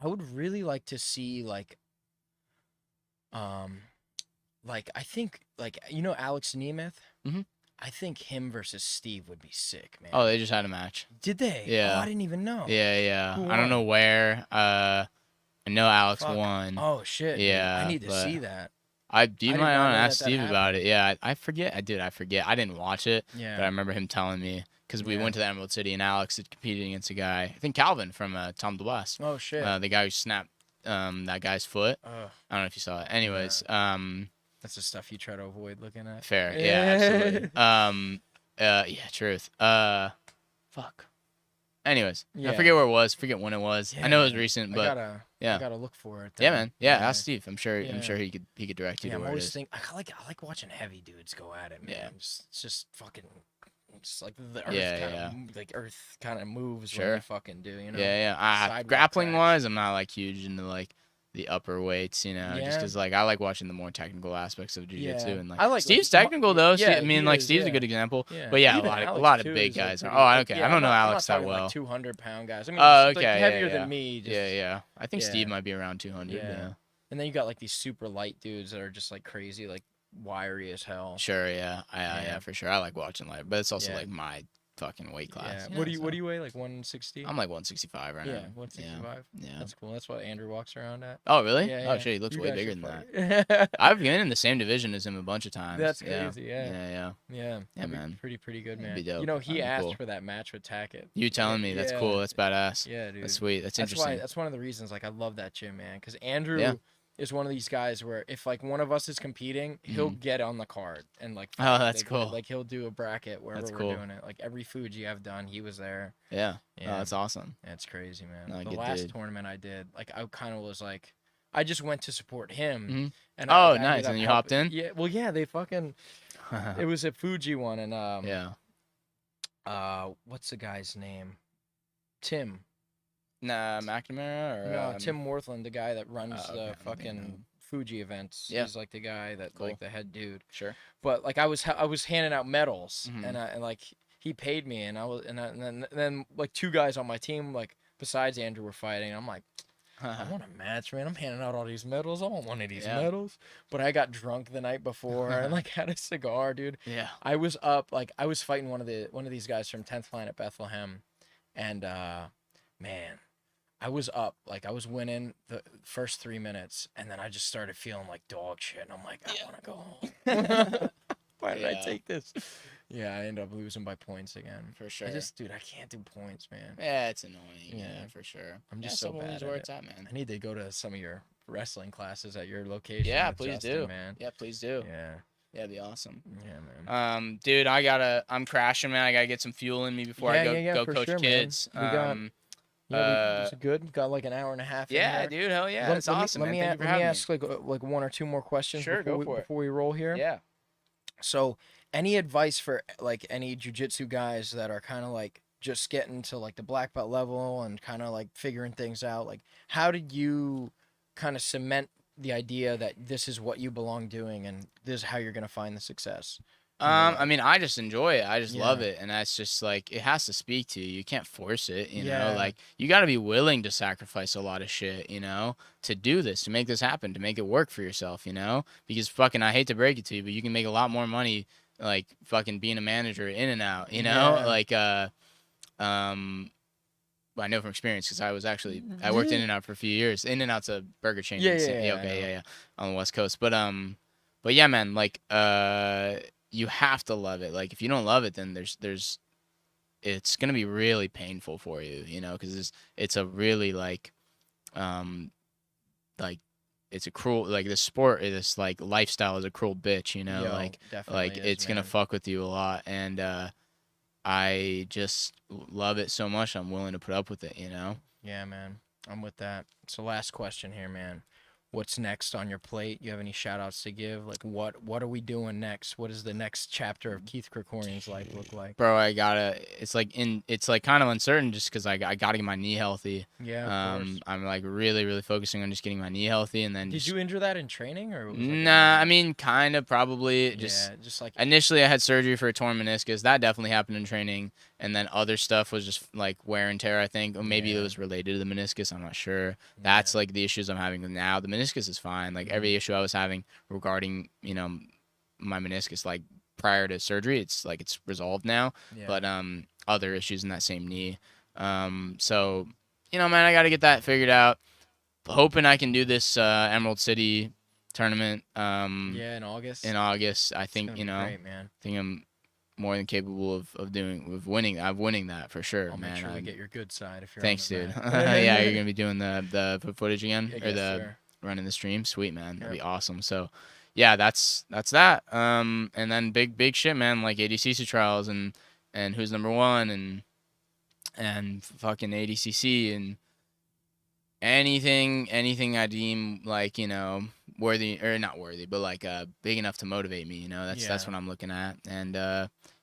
S1: would really like to see like I think like Alex Nemeth.
S2: Mhm.
S1: I think him versus Steve would be sick, man.
S2: Oh, they just had a match.
S1: Did they?
S2: Yeah.
S1: Oh, I didn't even know.
S2: Yeah, yeah.
S1: Who
S2: I don't
S1: won?
S2: know where. I know Alex
S1: Fuck.
S2: won.
S1: Oh shit. dude.
S2: Yeah,
S1: I need to
S2: but-
S1: see that.
S2: You
S1: did
S2: might
S1: not
S2: want to
S1: know
S2: ask
S1: that
S2: Steve
S1: happened.
S2: about it. Yeah, I forget. I forget. I didn't watch it, but I
S1: Yeah.
S2: remember him telling me because we
S1: Yeah.
S2: went to the Emerald City and Alex had competed against a guy. I think Calvin from Tom the West.
S1: Oh shit.
S2: The guy who snapped that guy's foot.
S1: Ugh,
S2: I don't know if you saw it. Anyways,
S1: that's the stuff you try to avoid looking at.
S2: fair. Yeah, absolutely. Yeah, truth. Fuck. Anyways, I
S1: Yeah.
S2: forget where it was. Forget when it was. I
S1: Yeah,
S2: know it was
S1: man.
S2: recent,
S1: I
S2: but
S1: gotta
S2: yeah.
S1: look for it.
S2: Yeah,
S1: then.
S2: man. Yeah, ask Steve. I'm sure
S1: Yeah.
S2: he could direct you
S1: Yeah,
S2: to
S1: I'm
S2: where it
S1: always
S2: is.
S1: think I like watching heavy dudes go at it, man.
S2: Yeah.
S1: It's just fucking. It's like the earth
S2: Yeah,
S1: kind
S2: yeah.
S1: of like earth kind of moves when
S2: Sure.
S1: they fucking do, you know.
S2: Yeah, yeah.
S1: sidewalk
S2: Grappling
S1: tracks.
S2: wise, I'm not like huge into like the upper weights, just
S1: Yeah.
S2: because like I like watching the more technical aspects of
S1: Yeah.
S2: jiu-jitsu and like
S1: I like,
S2: Steve's
S1: like,
S2: technical though.
S1: yeah,
S2: I mean
S1: he
S2: like
S1: is,
S2: Steve's a
S1: yeah.
S2: good example.
S1: Yeah.
S2: But yeah,
S1: Even
S2: a
S1: Alex,
S2: lot of
S1: too,
S2: big
S1: is, like,
S2: guys.
S1: pretty-
S2: Oh, okay.
S1: yeah,
S2: I don't know
S1: I'm not
S2: Alex that
S1: talking,
S2: well.
S1: Like 200-pound guys. I mean,
S2: Oh,
S1: just, like,
S2: okay,
S1: heavier
S2: yeah.
S1: than me. Just,
S2: Yeah. I think
S1: yeah.
S2: Steve might be around 200.
S1: Yeah.
S2: Yeah.
S1: And then you got like these super light dudes that are just like crazy, like wiry as hell.
S2: Sure. Yeah. Yeah, for sure. I like watching light, but it's also
S1: Yeah.
S2: like my fucking weight class.
S1: Yeah. What do you weigh? Like 160?
S2: I'm like 165 right
S1: yeah,
S2: now.
S1: 165.
S2: Yeah.
S1: That's cool. That's what Andrew walks around at.
S2: Oh, really?
S1: Yeah,
S2: Oh,
S1: yeah.
S2: shit. He looks
S1: You
S2: way
S1: guys
S2: bigger
S1: should
S2: than that.
S1: fight.
S2: I've been in the same division as him a bunch of times.
S1: That's crazy. Yeah.
S2: Yeah.
S1: Yeah, that'd be
S2: man.
S1: pretty good,
S2: That'd
S1: man.
S2: be dope.
S1: You know, he
S2: That'd be
S1: asked
S2: cool.
S1: for that match with Tackett.
S2: You telling me that's
S1: Yeah.
S2: cool. That's badass.
S1: Yeah, dude.
S2: That's sweet. That's
S1: That's
S2: interesting.
S1: why. That's one of the reasons. Like, I love that gym, man. Because Andrew
S2: Yeah.
S1: is one of these guys where if like one of us is competing, he'll get on the card and like.
S2: Oh,
S1: fight.
S2: that's
S1: Like,
S2: cool.
S1: Like he'll do a bracket wherever
S2: That's
S1: we're
S2: cool.
S1: doing it. Like every Fuji I've done, he was there.
S2: Yeah.
S1: Yeah.
S2: Oh, that's awesome.
S1: That's crazy, man.
S2: No,
S1: The
S2: good
S1: last
S2: dude.
S1: tournament I did, like I kind of was like, I just went to support him.
S2: Mhm.
S1: And
S2: Oh,
S1: I ended
S2: nice.
S1: up
S2: And you hopped in?
S1: Yeah, well, yeah, they fucking. It was a Fuji one, and
S2: Yeah.
S1: what's the guy's name? Tim.
S2: Nah, McNamara or
S1: No, Tim Worthland, the guy that runs
S2: okay, I
S1: the
S2: don't think I know
S1: fucking
S2: him.
S1: Fuji events.
S2: Yeah.
S1: He's like the guy that
S2: Cool.
S1: like the head dude.
S2: Sure.
S1: But like I was handing out medals,
S2: Mhm.
S1: and like he paid me, and and then like two guys on my team like besides Andrew were fighting. I'm like, I want a match, man. I'm handing out all these medals. I want one of these
S2: Yeah.
S1: medals. But I got drunk the night before and like had a cigar, dude.
S2: Yeah.
S1: I was up, like I was fighting one of these guys from 10th Line at Bethlehem, and man, I was up, like I was winning the first 3 minutes, and then I just started feeling like dog shit, and I'm like, I want to go home. Why did I
S2: Yeah.
S1: take this? Yeah, I ended up losing by points again.
S2: For sure.
S1: Dude, I can't do points, man.
S2: Yeah, it's annoying. Yeah,
S1: Yeah.
S2: for sure.
S1: I'm just so
S2: some
S1: bad
S2: always
S1: at
S2: where
S1: it.
S2: it's at, man.
S1: I need to go to some of your wrestling classes at your location.
S2: Yeah,
S1: with
S2: please
S1: Justin,
S2: do.
S1: man.
S2: Yeah, please do.
S1: Yeah,
S2: Yeah, it'd be awesome.
S1: yeah, man.
S2: Dude, I'm crashing, man. I gotta get some fuel in me before I go
S1: for
S2: coach
S1: sure, man.
S2: kids.
S1: We got- It's good. We got like an hour and a half.
S2: Yeah,
S1: in here.
S2: dude, hell yeah, that's awesome, man. Thank you for
S1: let me
S2: having
S1: ask like one or two more questions
S2: Sure,
S1: before
S2: go for it.
S1: before we roll here.
S2: me. Yeah.
S1: So, any advice for like any jiu-jitsu guys that are kind of like just getting to like the black belt level and kind of like figuring things out? Like, how did you kind of cement the idea that this is what you belong doing and this is how you're gonna find the success?
S2: I mean, I just enjoy it. I just love
S1: Yeah.
S2: it, and that's just like it has to speak to you. You can't force it, you
S1: Yeah.
S2: know. Like you got to be willing to sacrifice a lot of shit, you know, to do this, to make this happen, to make it work for yourself, you know. Because fucking, I hate to break it to you, but you can make a lot more money like fucking being a manager in and out, you know.
S1: Yeah.
S2: Like well, I know from experience because I worked in and out for a few years. In and out's a burger chain.
S1: Yeah,
S2: in Sa-
S1: yeah, I
S2: okay,
S1: know.
S2: yeah, on the West Coast. But yeah, man, like you have to love it. Like if you don't love it, then it's gonna be really painful for you, you know, because it's a really like it's a cruel, like this sport, this like lifestyle is a cruel bitch, you know.
S1: Yo,
S2: like
S1: definitely is,
S2: it's gonna
S1: man.
S2: fuck with you a lot, and I just love it so much. I'm willing to put up with it, you know.
S1: Yeah, man. I'm with that. So last question here, man. What's next on your plate? You have any shout outs to give? Like what are we doing next? What does the next chapter of Keith Krikorian's life look like?
S2: Bro, it's like kind of uncertain just because I gotta get my knee healthy.
S1: Yeah, of course.
S2: I'm like really focusing on just getting my knee healthy, and then
S1: Did
S2: just,
S1: you injure that in training or? Was it like
S2: nah, I mean kind of probably just
S1: yeah, just like
S2: initially I had surgery for a torn meniscus. That definitely happened in training, and then other stuff was just like wear and tear, I think, or maybe
S1: Yeah.
S2: it was related to the meniscus. I'm not sure. That's like the issues I'm having now. The meniscus is fine. Like every issue I was having regarding, you know, my meniscus, like prior to surgery, it's like it's resolved now.
S1: yeah.
S2: But other issues in that same knee. So you know, man, I got to get that figured out. Hoping I can do this Emerald City tournament.
S1: Yeah, in August.
S2: In August, I
S1: It's
S2: think
S1: gonna
S2: you
S1: be
S2: know.
S1: great, man.
S2: I think I'm more than capable of winning. I'm winning that for sure,
S1: I'll
S2: man.
S1: make sure we
S2: I'm-
S1: get your good side if you're.
S2: Thanks,
S1: on the
S2: dude.
S1: mat.
S2: Yeah, you're gonna be doing the footage again,
S1: I
S2: or
S1: guess,
S2: the
S1: sure.
S2: running the stream. Sweet, man. That'd
S1: Yep.
S2: be awesome. So, yeah, that's that. And then big shit, man. Like ADCC trials and who's number one and fucking ADCC and anything I deem like, you know, worthy or not worthy, but like big enough to motivate me. You know, that's
S1: Yeah.
S2: what I'm looking at. And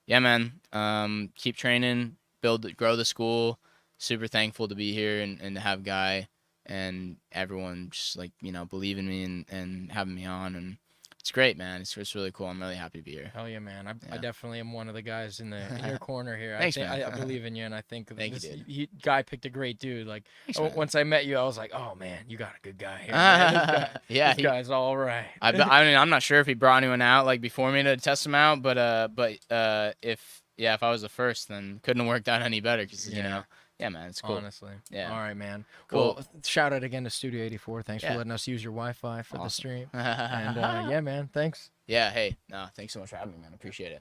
S2: yeah, man. Keep training, grow the school. Super thankful to be here and to have Guy and everyone just like, you know, believe in me and having me on, and it's great, man. It's really cool. I'm really happy to be here.
S1: Hell yeah, man! I
S2: Yeah.
S1: definitely am one of the guys in your corner here.
S2: Thanks,
S1: I
S2: man.
S1: I believe in you, and I think
S2: Thank you,
S1: this
S2: dude.
S1: Guy picked a great dude. Like
S2: Thanks, man.
S1: once I met you, I was like, oh man, you got a good guy here. Man.
S2: Yeah,
S1: this guy's all right.
S2: I mean, I'm not sure if he brought anyone out like before me to test him out, but if I was the first, then couldn't have worked out any better because you
S1: Yeah.
S2: know, yeah, man, it's cool.
S1: Honestly.
S2: Yeah.
S1: All right, man.
S2: Cool.
S1: Well, shout out again to Studio 84. Thanks
S2: Yeah.
S1: for letting us use your Wi-Fi for the
S2: Awesome.
S1: stream. And yeah, man. Thanks.
S2: Yeah, hey, no, thanks so much for having me, man. Appreciate it.